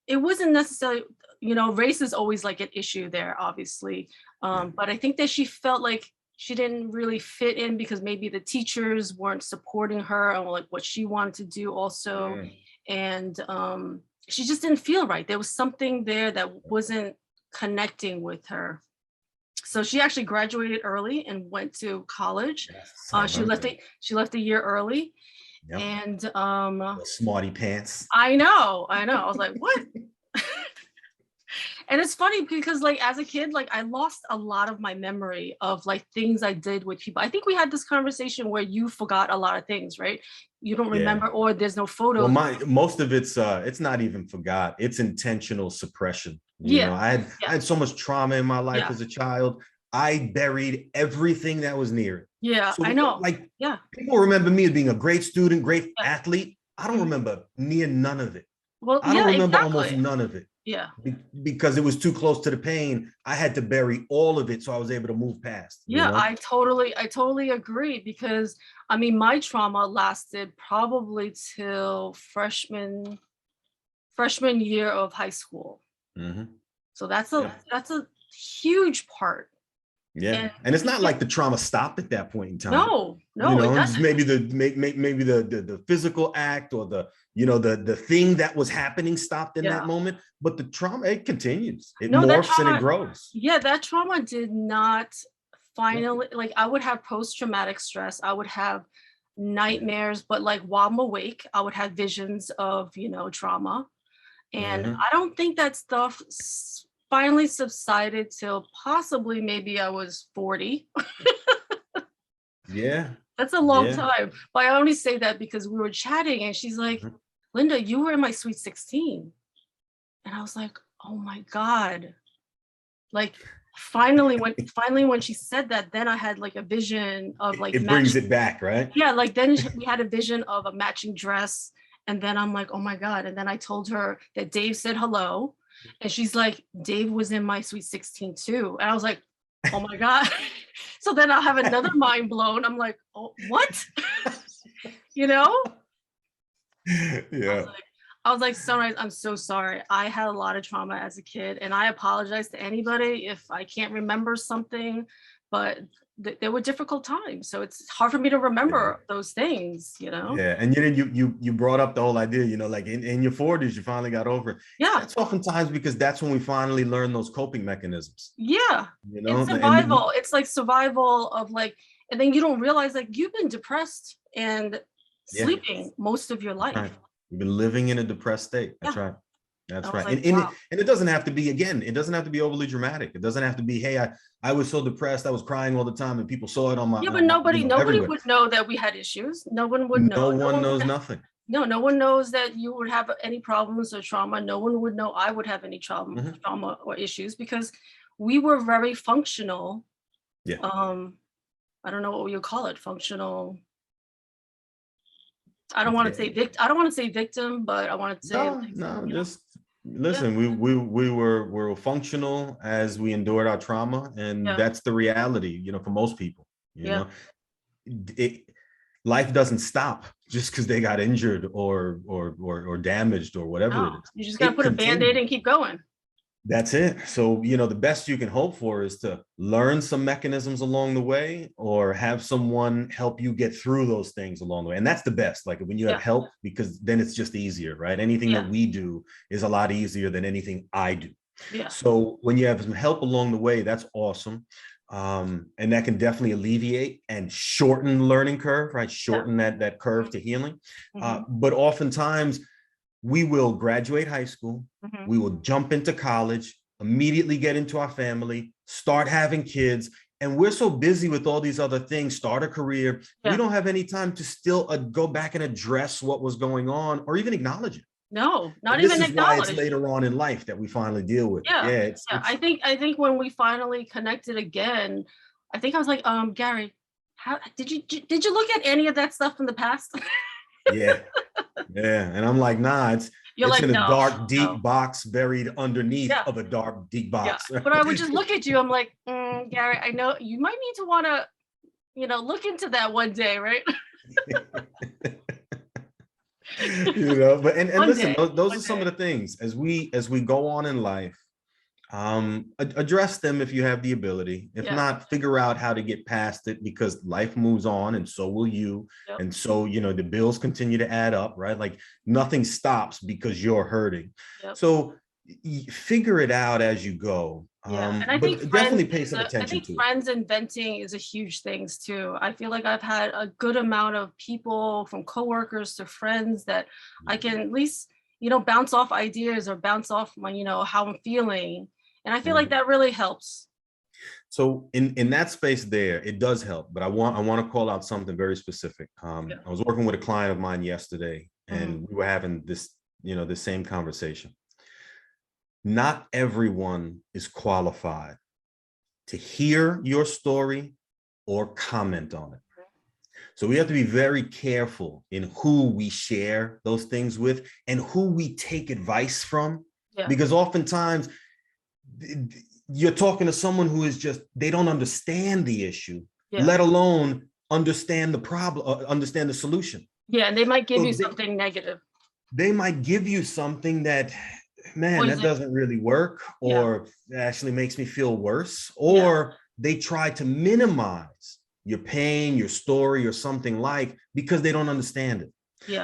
it wasn't necessarily, race is always like an issue there, obviously. But I think that she felt like she didn't really fit in, because maybe the teachers weren't supporting her or like what she wanted to do also. And she just didn't feel right. There was something there that wasn't connecting with her. So she actually graduated early and went to college. She left a year early. And smarty pants. I know. I was like, what? And it's funny because like as a kid, like I lost a lot of my memory of like things I did with people. I think we had this conversation where you forgot a lot of things, right? You don't remember, or there's no photos. Well, most of it's not even forgot. It's intentional suppression. You know, I had so much trauma in my life as a child. I buried everything that was near it. Yeah, so I know. Like, people remember me as being a great student, great athlete. I don't remember near none of it. Well, I don't remember almost none of it. Yeah. Because it was too close to the pain. I had to bury all of it so I was able to move past. Yeah, I totally agree, because I mean, my trauma lasted probably till freshman year of high school. So that's a huge part. Yeah, and it's not like the trauma stopped at that point in time. No, maybe the physical act or the thing that was happening stopped in that moment, but the trauma, it continues. It morphs and it grows. Yeah, that trauma did not finally, like I would have post-traumatic stress. I would have nightmares, but like while I'm awake, I would have visions of, trauma. And I don't think that stuff finally subsided till possibly maybe I was 40. Yeah. That's a long time. But I only say that because we were chatting and she's like, Linda, you were in my sweet 16. And I was like, oh my God. Like finally when she said that, then I had like a vision of like it brings it back, right? Yeah, like then we had a vision of a matching dress. And then I'm like, oh my God. And then I told her that Dave said hello. And she's like, Dave was in my sweet 16 too. And I was like, oh my God. So then I'll have another mind blown. I'm like, oh, what? Yeah. I was like, Sunrise, I'm so sorry. I had a lot of trauma as a kid, and I apologize to anybody if I can't remember something, but there were difficult times. So it's hard for me to remember those things, you know? Yeah, and you brought up the whole idea, you know, like in your 40s, you finally got over it. Yeah. That's oftentimes because that's when we finally learn those coping mechanisms. Yeah. You know, it's survival. It's like survival of like, and then you don't realize like you've been depressed and sleeping most of your life. Right. You've been living in a depressed state. That's right. That's right. Like, and it doesn't have to be, again, it doesn't have to be overly dramatic. It doesn't have to be, hey, I was so depressed, I was crying all the time and people saw it on my, but nobody would know that we had issues. No one would know. No one knows nothing. No one knows that you would have any problems or trauma. No one would know I would have any trauma or issues, because we were very functional. Yeah. I don't know what you call it, functional. I don't want to say victim. I don't want to say victim, but I want to say just listen. We were functional as we endured our trauma, and that's the reality, you know, for most people. You know, life doesn't stop just because they got injured or damaged or whatever it is. You just gotta put a Band-Aid and keep going. That's it. So, you know, the best you can hope for is to learn some mechanisms along the way, or have someone help you get through those things along the way. And that's the best, like when you have help, because then it's just easier, right? Anything that we do is a lot easier than anything I do. Yeah. So when you have some help along the way, that's awesome. And that can definitely alleviate and shorten the learning curve, right? Shorten that curve to healing. But oftentimes, we will graduate high school, we will jump into college, immediately get into our family, start having kids, and we're so busy with all these other things, start a career, we don't have any time to still go back and address what was going on or even acknowledge it. No, not even acknowledge. This is why it's later on in life that we finally deal with it. It's I think when we finally connected again, I think I was like, Gahrey, how did you look at any of that stuff in the past? Yeah. And I'm like, nah, it's like, in a dark, deep box buried underneath of a dark, deep box. But I would just look at you. I'm like, Gahrey, I know you might need to want to, you know, look into that one day, right? You know, but and listen, those are some of the things as we go on in life. Address them if you have the ability. If not, figure out how to get past it, because life moves on and so will you. And so, you know, the bills continue to add up, right? Like nothing stops because you're hurting. So figure it out as you go. And I think definitely pay some attention to it. I think friends and venting is a huge thing too. I feel like I've had a good amount of people, from coworkers to friends, that I can at least, you know, bounce off ideas or bounce off my, you know, how I'm feeling. And I feel like that really helps. So in that space there, it does help. But I want to call out something very specific. I was working with a client of mine yesterday, and we were having this, you know, the same conversation. Not everyone is qualified to hear your story or comment on it. So we have to be very careful in who we share those things with and who we take advice from, because oftentimes you're talking to someone who is just, they don't understand the issue, let alone understand the problem, understand the solution. And they might give you something negative. They might give you something that, man, that doesn't really work, or it actually makes me feel worse, or they try to minimize your pain, your story, or something like, because they don't understand it.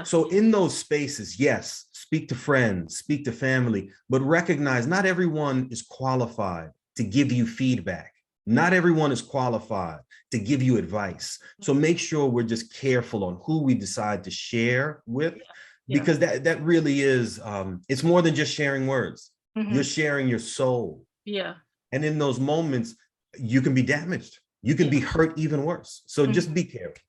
So in those spaces, yes, speak to friends, speak to family, but recognize not everyone is qualified to give you feedback. Not everyone is qualified to give you advice. So make sure we're just careful on who we decide to share with, because that really is, it's more than just sharing words. You're sharing your soul. And in those moments, you can be damaged. You can be hurt even worse. So just be careful.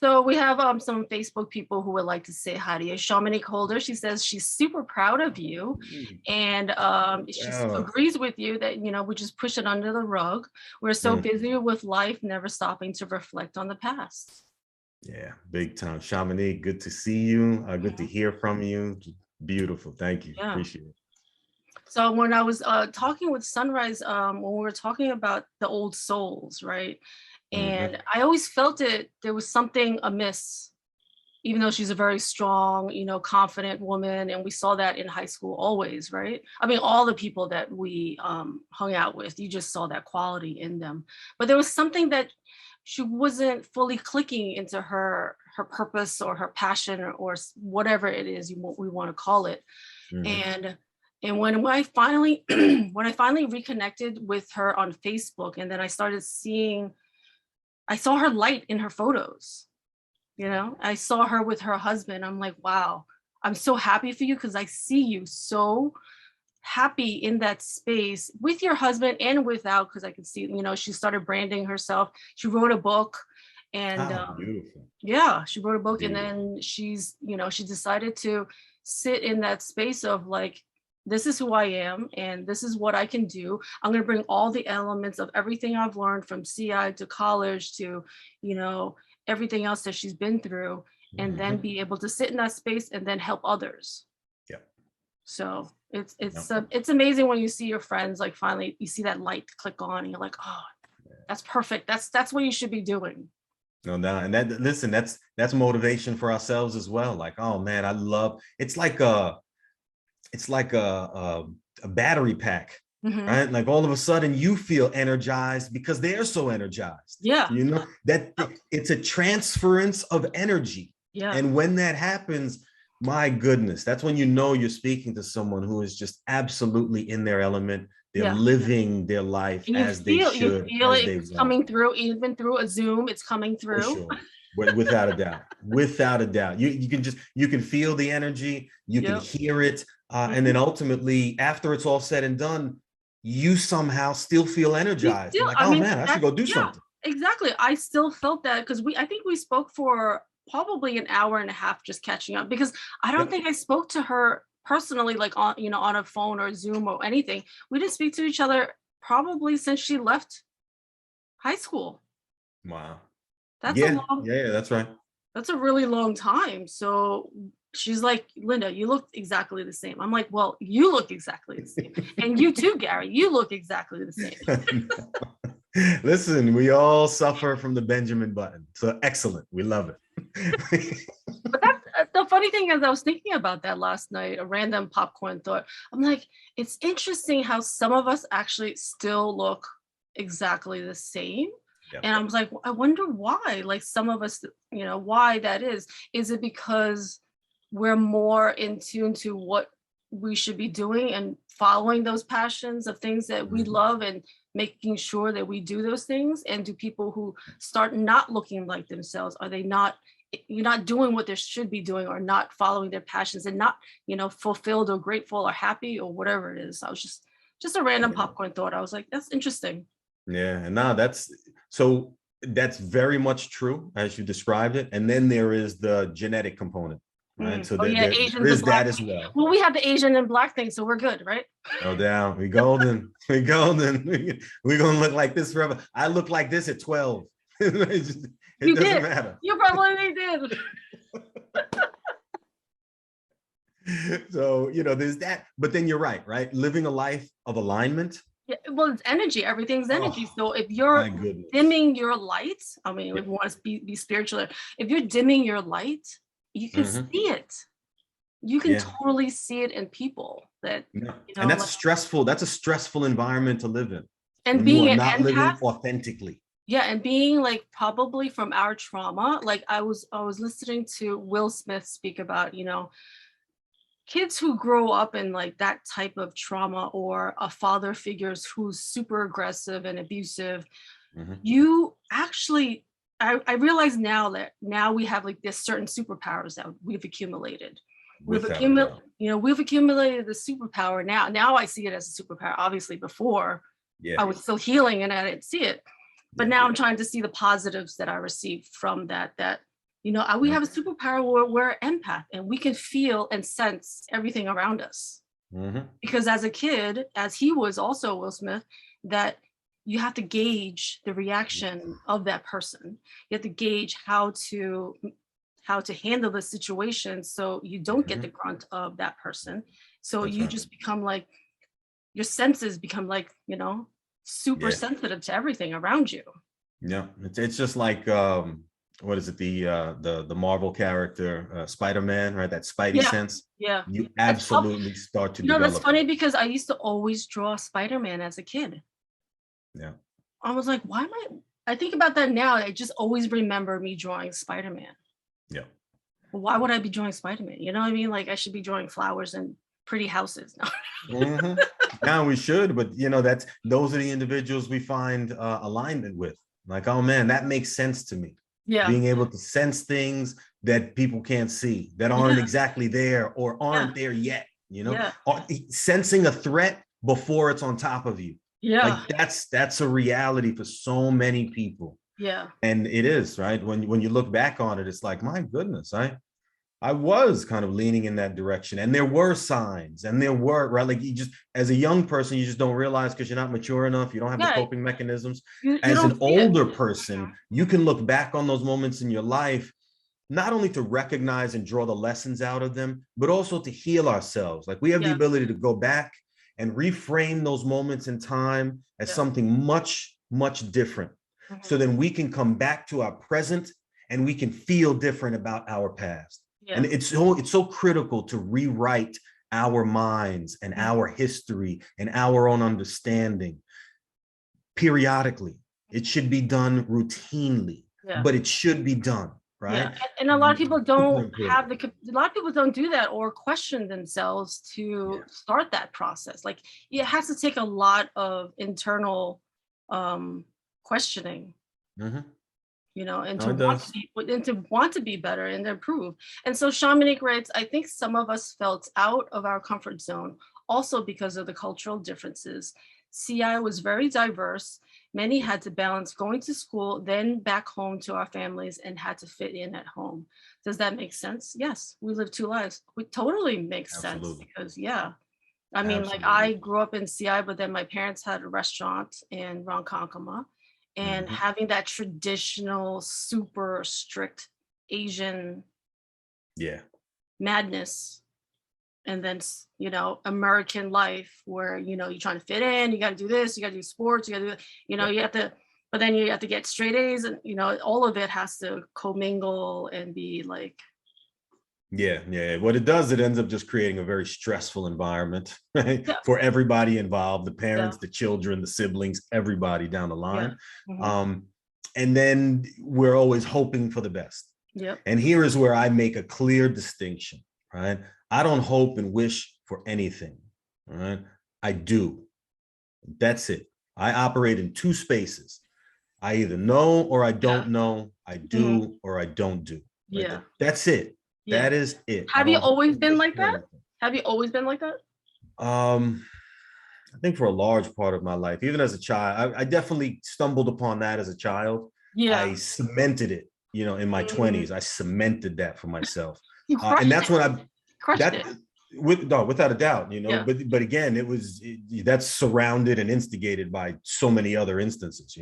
So we have some Facebook people who would like to say hi to you. Shamanic Holder, she says she's super proud of you, and she agrees with you that, you know, we just push it under the rug. We're so busy with life, never stopping to reflect on the past. Yeah, big time. Shamanic, good to see you. Good to hear from you. Beautiful. Thank you. Appreciate it. So when I was talking with Sunrise, when we were talking about the old souls, right? And I always felt there was something amiss even though she's a very strong, you know, confident woman. And we saw that in high school always, right? I mean, all the people that we hung out with, you just saw that quality in them. But there was something that she wasn't fully clicking into her purpose or her passion or whatever it is we want to call it. And when I finally when I finally reconnected with her on Facebook, and then I saw her light in her photos. You know, I saw her with her husband. I'm like, wow, I'm so happy for you, because I see you so happy in that space with your husband and without, because I can see, you know, she started branding herself. She wrote a book, and yeah, she wrote a book, and then she's, you know, she decided to sit in that space of like, this is who I am, and this is what I can do. I'm going to bring all the elements of everything I've learned from CI to college to, you know, everything else that she's been through, and then be able to sit in that space and then help others. Yeah. So it's amazing when you see your friends, like finally you see that light click on, and you're like, oh, that's perfect. That's what you should be doing. No doubt. And that's motivation for ourselves as well. Like, oh man, I love, it's like a battery pack. Right? Like all of a sudden you feel energized because they're so energized. Yeah. You know, that it's a transference of energy. Yeah. And when that happens, my goodness, that's when you know you're speaking to someone who is just absolutely in their element. They're living their life as they should. You feel it's coming through, even through a Zoom, it's coming through. For sure. Without a doubt. Without a doubt. You can feel the energy, you can hear it. And then ultimately, after it's all said and done, you somehow still feel energized. Like, oh man, I should go do something. Exactly. I still felt that, because I think we spoke for probably an hour and a half just catching up, because I don't think I spoke to her personally, like on, you know, on a phone or Zoom or anything. We didn't speak to each other probably since she left high school. Wow. That's a long, that's right. That's a really long time. So she's like, Linda, you look exactly the same. I'm like, well, you look exactly the same. And you too, Gahrey, you look exactly the same. Listen, we all suffer from the Benjamin button. So excellent. We love it. But that's the funny thing is, I was thinking about that last night, a random popcorn thought. I'm like, it's interesting how some of us actually still look exactly the same. Yep. And I was like, I wonder why, like some of us, you know, why that is. Is it because we're more in tune to what we should be doing and following those passions of things that we love and making sure that we do those things? And do people who start not looking like themselves, are they not, you're not doing what they should be doing, or not following their passions and not, you know, fulfilled or grateful or happy or whatever it is? I was just a random popcorn thought. I was like, that's interesting. Yeah, and now that's very much true as you described it. And then there is the genetic component, right? So there is that as well. Well, we have the Asian and Black thing, so we're good, right? No doubt. We golden. We golden. We're gonna look like this forever. I look like this at 12. It doesn't matter. You probably did. So, you know, there's that. But then you're right? Living a life of alignment. Yeah, well, it's energy. Everything's energy. So if you're dimming your light, I mean, if you want to be spiritual, if you're dimming your light, you can see it. You can totally see it in people. That you know, and that's stressful. That's a stressful environment to live in. And being an not empath, living authentically. Yeah, and being like probably from our trauma. Like I was listening to Will Smith speak about, you know, kids who grow up in like that type of trauma, or a father figures who's super aggressive and abusive. You actually, I realize now that we have like this certain superpowers that we've accumulated. We've accumulated the superpower now. Now I see it as a superpower. Obviously before I was still healing and I didn't see it. But now I'm trying to see the positives that I received from that, you know, we have a superpower where we're empath and we can feel and sense everything around us. Because as a kid, as he was also Will Smith, that you have to gauge the reaction of that person. You have to gauge how to handle the situation so you don't get the grunt of that person. So you just become like, your senses become like, you know, super sensitive to everything around you. Yeah, it's just like what is it, the Marvel character, Spider-Man, right? That Spidey Yeah, sense. yeah. You absolutely start to That's develop. funny because I used to always draw Spider-Man as a kid. Yeah. I was like, why am I think about that now. I just always remember me drawing Spider-Man. Yeah. Why would I be drawing Spider-Man? You know what I mean? Like I should be drawing flowers and pretty houses. Now we should, but those are the individuals we find alignment with. Like, oh man, that makes sense to me. Yeah. Being able to sense things that people can't see, that aren't exactly there or aren't there yet, sensing a threat before it's on top of you. Yeah. Like that's a reality for so many people. Yeah. And it is, right? When you look back on it, it's like, my goodness, I was kind of leaning in that direction, and there were signs, and there were, right? Like, you just, as a young person, you just don't realize because you're not mature enough. You don't have the coping mechanisms. As an older person, you can look back on those moments in your life, not only to recognize and draw the lessons out of them, but also to heal ourselves. Like, we have the ability to go back and reframe those moments in time as something much, much different. So then we can come back to our present and we can feel different about our past. Yeah. And it's so critical to rewrite our minds and our history and our own understanding periodically. It should be done routinely, but it should be done, right? Yeah. And a lot of people don't have a lot of people don't do that or question themselves to start that process. Like, it has to take a lot of internal questioning. And to want to be better and improve. And so Shamanic writes, I think some of us felt out of our comfort zone, also because of the cultural differences. CI was very diverse. Many had to balance going to school, then back home to our families, and had to fit in at home. Does that make sense? Yes, we live two lives. It totally makes sense because, I mean, like, I grew up in CI, but then my parents had a restaurant in Ronkonkoma. And having that traditional, super strict Asian madness, and then, American life where, you're trying to fit in, you got to do this, you got to do sports, you got to do, you have to, but then you have to get straight A's, and, all of it has to commingle and be like. Yeah. What it does, it ends up just creating a very stressful environment, right? For everybody involved, the parents, the children, the siblings, everybody down the line. And then we're always hoping for the best. And here is where I make a clear distinction, right? I don't hope and wish for anything, all right? I do. That's it. I operate in two spaces. I either know or I don't know. I do or I don't do. Right? That's it. That is it. Have you always been like that? Have you always been like that? I think for a large part of my life, even as a child, I definitely stumbled upon that as a child. I cemented it, in my 20s. I cemented that for myself. And that's when without a doubt, but again, that's surrounded and instigated by so many other instances,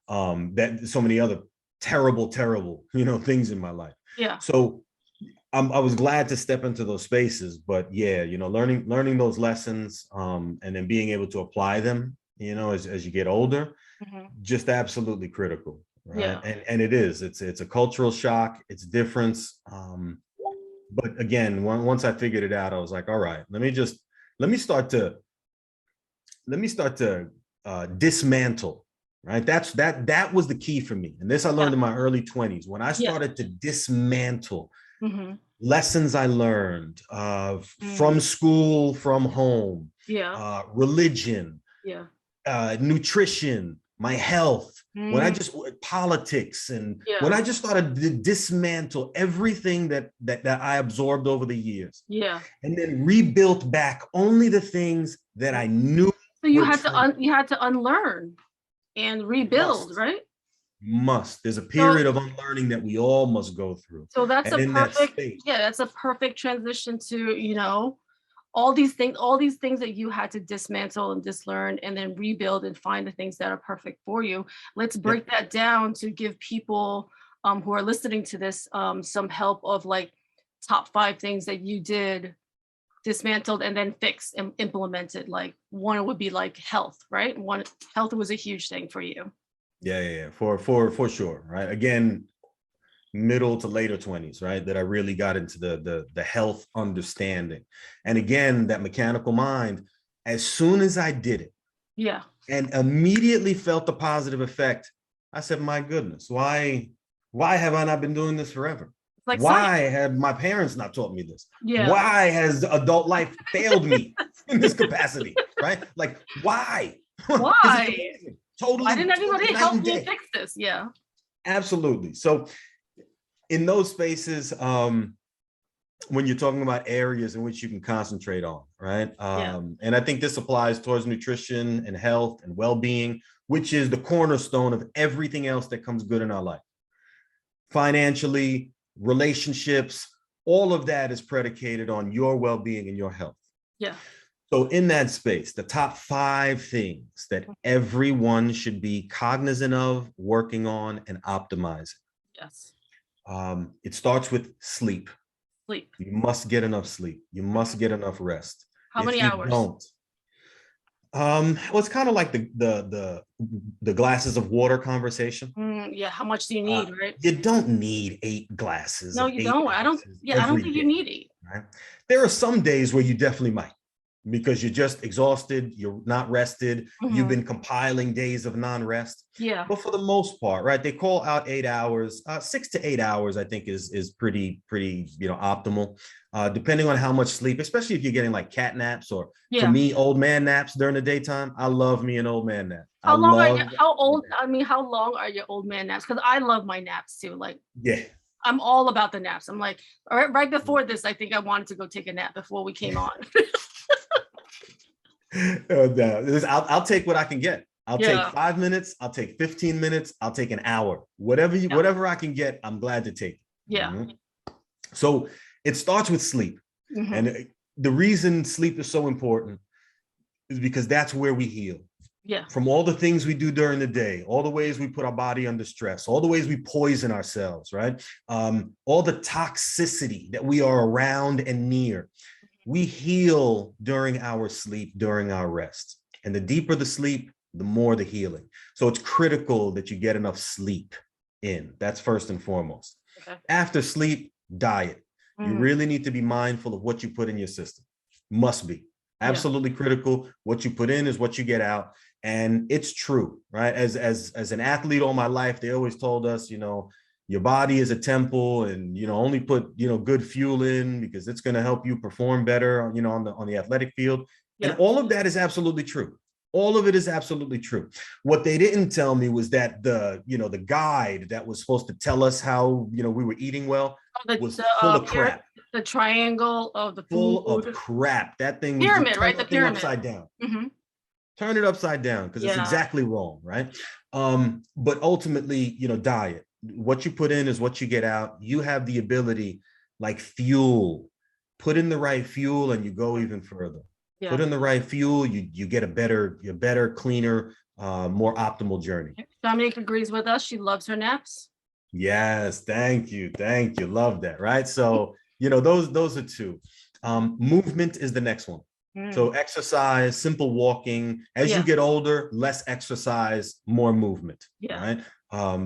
that so many other terrible, things in my life. So I was glad to step into those spaces, but learning those lessons, and then being able to apply them, as you get older, just absolutely critical, right? And it's a cultural shock, it's difference. But again, once I figured it out, I was like, all right, let me start to dismantle, right? That was the key for me. And this I learned in my early 20s, when I started to dismantle lessons I learned from school, from home, religion, nutrition, my health, when I just politics, and when I just started to dismantle everything that I absorbed over the years, and then rebuilt back only the things that I knew. So you had to unlearn and rebuild, right? There's a period of unlearning that we all must go through. So that's that's a perfect transition to, all these things that you had to dismantle and dislearn and then rebuild and find the things that are perfect for you. Let's break that down to give people who are listening to this some help of like top 5 things that you did, dismantled, and then fixed and implemented. Like, one would be like health, right? Health was a huge thing for you. Yeah, for sure, right? Again, middle to later 20s, right? That I really got into the health understanding. And again, that mechanical mind, as soon as I did it, yeah, and immediately felt the positive effect, I said, my goodness, why have I not been doing this forever? like why have my parents not taught me this? Yeah. Why has adult life failed me in this capacity, right? Like, why? Why? Totally. Why didn't anybody totally help me fix this? Yeah. Absolutely. So in those spaces, when you're talking about areas in which you can concentrate on, right? And I think this applies towards nutrition and health and well-being, which is the cornerstone of everything else that comes good in our life. Financially, relationships, all of that is predicated on your well-being and your health. Yeah. So in that space, the top 5 things that everyone should be cognizant of, working on, and optimizing. Yes. It starts with sleep. Sleep. You must get enough sleep. You must get enough rest. How many hours? Don't. Well, it's kind of like the glasses of water conversation. Yeah. How much do you need, right? You don't need 8 glasses. No, you don't. I don't think you need 8. Right? There are some days where you definitely might, because you're just exhausted, you're not rested, you've been compiling days of non-rest. Yeah. But for the most part, right, they call out 8 hours, 6 to 8 hours, I think is pretty, optimal, depending on how much sleep, especially if you're getting like cat naps or for me, old man naps during the daytime. I love me an old man nap. How long are your old man naps? Because I love my naps too. Like, yeah. I'm all about the naps. I'm like, right before this, I think I wanted to go take a nap before we came on. I'll take what I can get. I'll take 5 minutes. I'll take 15 minutes. I'll take an hour. Whatever I can get, I'm glad to take. Yeah. So it starts with sleep. And the reason sleep is so important is because that's where we heal. Yeah. From all the things we do during the day, all the ways we put our body under stress, all the ways we poison ourselves, right? All the toxicity that we are around and near. We heal during our sleep, during our rest. And the deeper the sleep, the more the healing. So it's critical that you get enough sleep in. That's first and foremost. Okay. After sleep, diet. You really need to be mindful of what you put in your system. Must be. Absolutely critical. What you put in is what you get out. And it's true, right? As an athlete all my life, they always told us, your body is a temple, and only put good fuel in, because it's going to help you perform better on the athletic field. And all of that is absolutely true. All of it is absolutely true. What they didn't tell me was that the guide that was supposed to tell us how we were eating well was full of crap. The triangle of the full of crap. That thing was pyramid, right? The pyramid upside down. Turn it upside down, because it's exactly wrong, right? But ultimately, diet. What you put in is what you get out. You have the ability, like fuel. Put in the right fuel, and you go even further. Put in the right fuel, you get a better, cleaner, more optimal journey. Dominique agrees with us. She loves her naps. Yes, thank you. Love that, right? So, those are 2. Movement is the next one. So exercise, simple walking. As you get older, less exercise, more movement, right?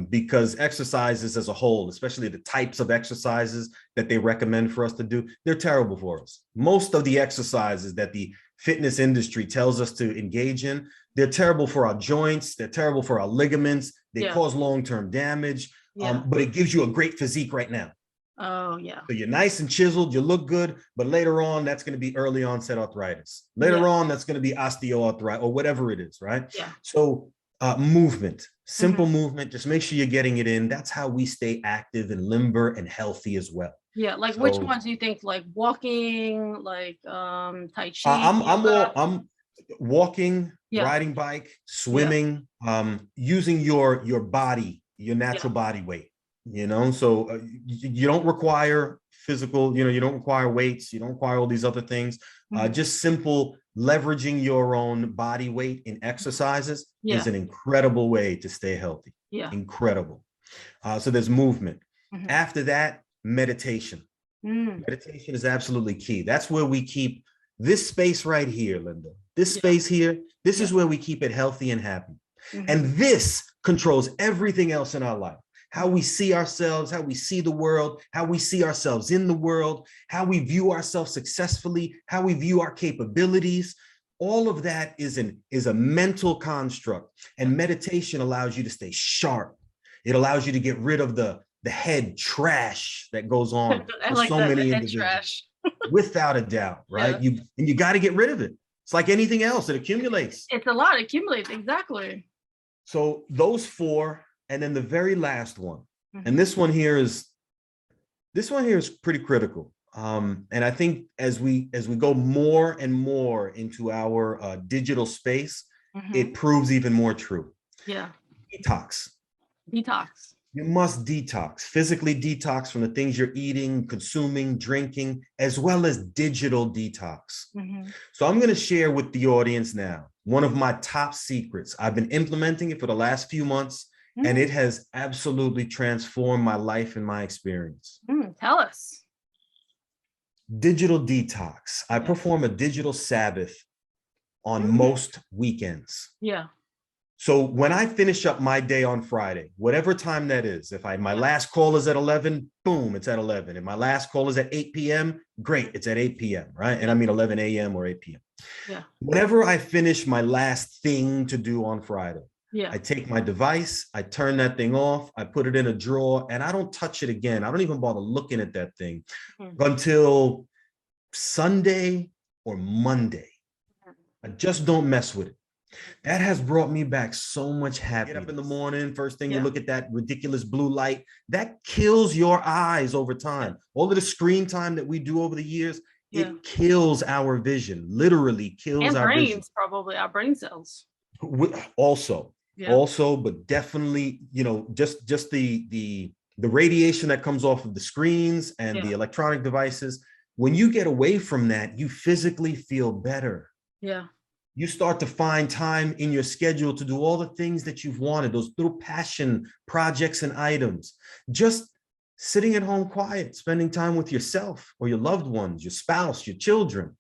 Because exercises as a whole, especially the types of exercises that they recommend for us to do, they're terrible for us. Most of the exercises that the fitness industry tells us to engage in, they're terrible for our joints, they're terrible for our ligaments, they cause long-term damage, but it gives you a great physique right now. Oh, yeah. So you're nice and chiseled, you look good, but later on, that's going to be early onset arthritis. Later on, that's going to be osteoarthritis or whatever it is, right? Yeah. So movement, simple movement, just make sure you're getting it in. That's how we stay active and limber and healthy as well. Yeah, like which ones do you think, like walking, like Tai Chi? I'm walking, riding bike, swimming, using your body, your natural body weight. So you don't require physical, you don't require weights, you don't require all these other things. Just simple leveraging your own body weight in exercises is an incredible way to stay healthy. Incredible. So there's movement. After that, meditation. Meditation is absolutely key. That's where we keep this space right here, Linda. This space here, this is where we keep it healthy and happy. And this controls everything else in our life. how we see ourselves, how we see the world, how we see ourselves in the world, how we view ourselves successfully, how we view our capabilities. All of that is a mental construct, and meditation allows you to stay sharp. It allows you to get rid of the head trash that goes on for like so that, many the head individuals. trash. Without a doubt, right? Yeah. You got to get rid of it. It's like anything else, it accumulates. It's a lot, it accumulates, exactly. So those 4, and then the very last one, and this one here is pretty critical. And I think as we go more and more into our digital space, it proves even more true. Yeah. Detox. Detox. You must detox, physically detox from the things you're eating, consuming, drinking, as well as digital detox. So I'm going to share with the audience now one of my top secrets. I've been implementing it for the last few months, and it has absolutely transformed my life and my experience. Tell us. Digital detox. I perform a digital Sabbath on most weekends. Yeah. So when I finish up my day on Friday, whatever time that is, if my last call is at 11, boom, it's at 11. If my last call is at 8 p.m., great, it's at 8 p.m., right? And I mean 11 a.m. or 8 p.m. Yeah. Whenever I finish my last thing to do on Friday, I take my device, I turn that thing off, I put it in a drawer, and I don't touch it again. I don't even bother looking at that thing until Sunday or Monday. I just don't mess with it. That has brought me back so much happiness. Get up in the morning, first thing you look at that ridiculous blue light, that kills your eyes over time. All of the screen time that we do over the years, it kills our vision, literally kills and our brains, vision. probably our brain cells. Also, but definitely, just the radiation that comes off of the screens and the electronic devices. When you get away from that, you physically feel better. Yeah. You start to find time in your schedule to do all the things that you've wanted, those little passion projects and items. Just sitting at home quiet, spending time with yourself or your loved ones, your spouse, your children.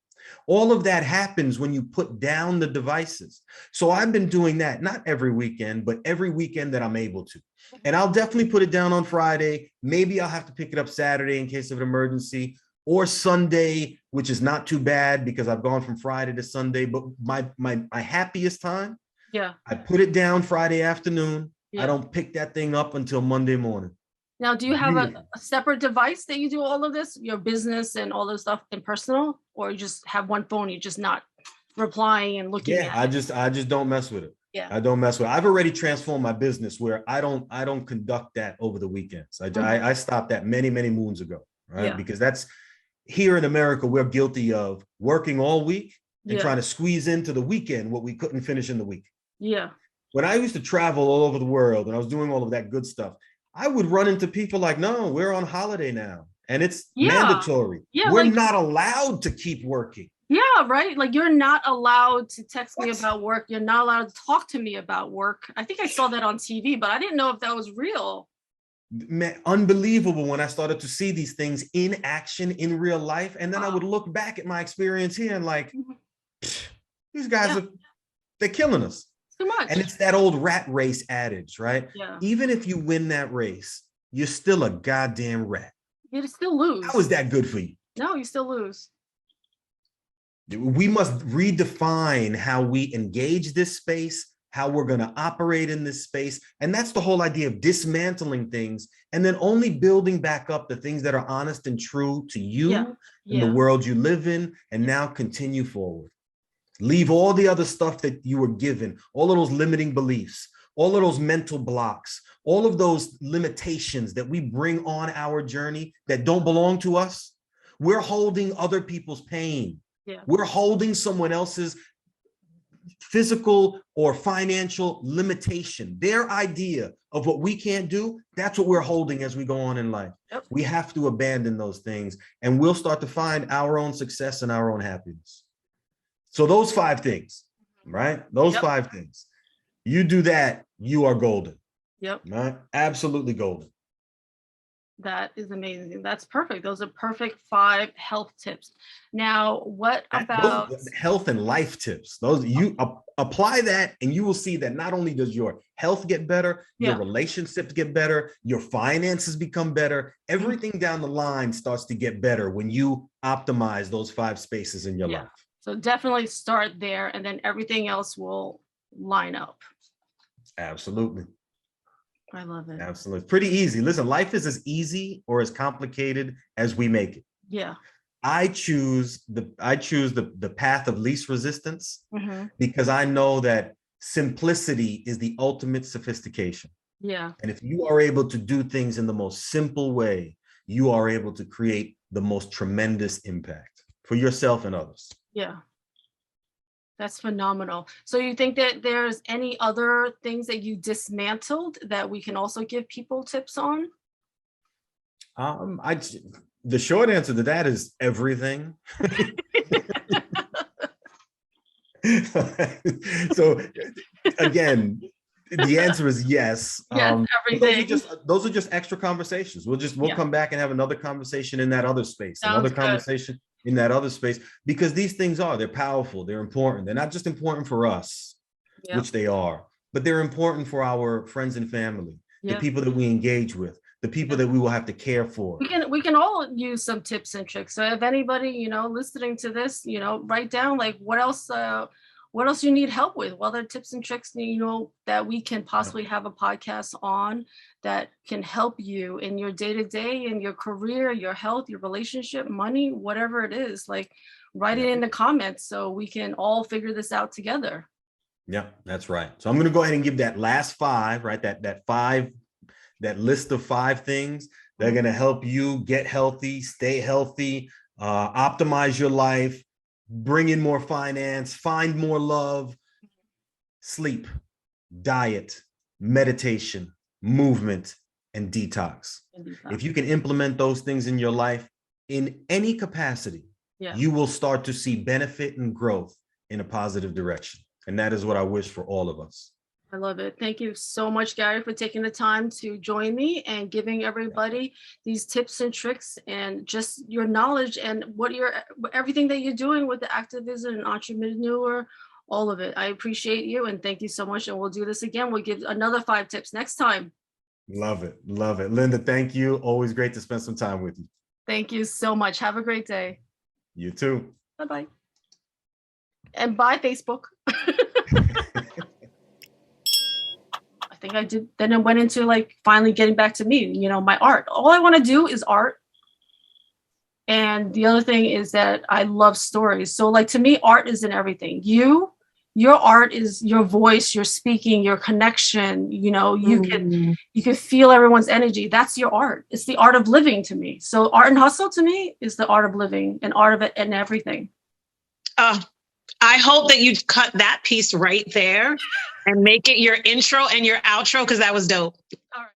All of that happens when you put down the devices. So I've been doing that, not every weekend, but every weekend that I'm able to. And I'll definitely put it down on Friday. Maybe I'll have to pick it up Saturday in case of an emergency, or Sunday, which is not too bad because I've gone from Friday to Sunday. But my happiest time, I put it down Friday afternoon. I don't pick that thing up until Monday morning. Now, do you have a separate device that you do all of this, your business and all this stuff in personal, or you just have one phone, you're just not replying and looking at it? I just don't mess with it. Yeah. I don't mess with it. I've already transformed my business where I don't conduct that over the weekends. I stopped that many moons ago, right? Because that's, here in America, we're guilty of working all week and trying to squeeze into the weekend what we couldn't finish in the week. Yeah. When I used to travel all over the world and I was doing all of that good stuff, I would run into people like, no, we're on holiday now and it's mandatory. Yeah, we're not allowed to keep working. Yeah, right. Like, you're not allowed to text me about work. You're not allowed to talk to me about work. I think I saw that on TV, but I didn't know if that was real. Man, unbelievable when I started to see these things in action in real life. And then I would look back at my experience here and like, these guys they're killing us. Too much. And it's that old rat race adage, right? Yeah. Even if you win that race, you're still a goddamn rat. You still lose. How is that good for you? No, you still lose. We must redefine how we engage this space, how we're going to operate in this space. And that's the whole idea of dismantling things and then only building back up the things that are honest and true to you in the world you live in, and now continue forward. Leave all the other stuff that you were given, all of those limiting beliefs, all of those mental blocks, all of those limitations that we bring on our journey that don't belong to us. We're holding other people's pain. We're holding someone else's physical or financial limitation, their idea of what we can't do. That's what we're holding as we go on in life. We have to abandon those things and we'll start to find our own success and our own happiness. So those 5 things, right? Those 5 things, you do that, you are golden. Right? Absolutely golden. That is amazing. That's perfect. Those are perfect 5 health tips. Now, what about health and life tips? Those you apply that, and you will see that not only does your health get better, your relationships get better, your finances become better. Everything down the line starts to get better when you optimize those 5 spaces in your life. So definitely start there, and then everything else will line up. Absolutely. I love it. Absolutely. It's pretty easy. Listen, life is as easy or as complicated as we make it. Yeah. I choose the path of least resistance because I know that simplicity is the ultimate sophistication. Yeah. And if you are able to do things in the most simple way, you are able to create the most tremendous impact for yourself and others. Yeah. That's phenomenal. So you think that there's any other things that you dismantled that we can also give people tips on? The short answer to that is everything. So again, the answer is yes. Yes, everything. Those are just extra conversations. We'll come back and have another conversation in that other space, conversation in that other space, because these things they're powerful, they're important. They're not just important for us, which they are, but they're important for our friends and family, the people that we engage with, the people that we will have to care for. We can all use some tips and tricks. So if anybody, listening to this, write down like what else you need help with, what other tips and tricks, that we can possibly have a podcast on that can help you in your day-to-day, in your career, your health, your relationship, money, whatever it is. Like, write it in the comments so we can all figure this out together. Yeah, that's right. So I'm going to go ahead and give that last 5, right? That list of 5 things that are going to help you get healthy, stay healthy, optimize your life, bring in more finance, find more love, sleep, diet, meditation, movement, and detox. If you can implement those things in your life in any capacity, you will start to see benefit and growth in a positive direction. And that is what I wish for all of us. I love it. Thank you so much, Gahrey, for taking the time to join me and giving everybody these tips and tricks and just your knowledge and everything that you're doing with the activism and entrepreneur, all of it. I appreciate you and thank you so much. And we'll do this again. We'll give another 5 tips next time. Love it. Love it. Linda, thank you. Always great to spend some time with you. Thank you so much. Have a great day. You too. Bye-bye. And bye, Facebook. I think I did. Then it went into like finally getting back to me, my art. All I want to do is art. And the other thing is that I love stories. So like to me, art isn't everything. Your art is your voice, your speaking, your connection. You can feel everyone's energy. That's your art. It's the art of living to me. So Artandhustle to me is the art of living and art of it and everything. I hope that you cut that piece right there and make it your intro and your outro, because that was dope. All right.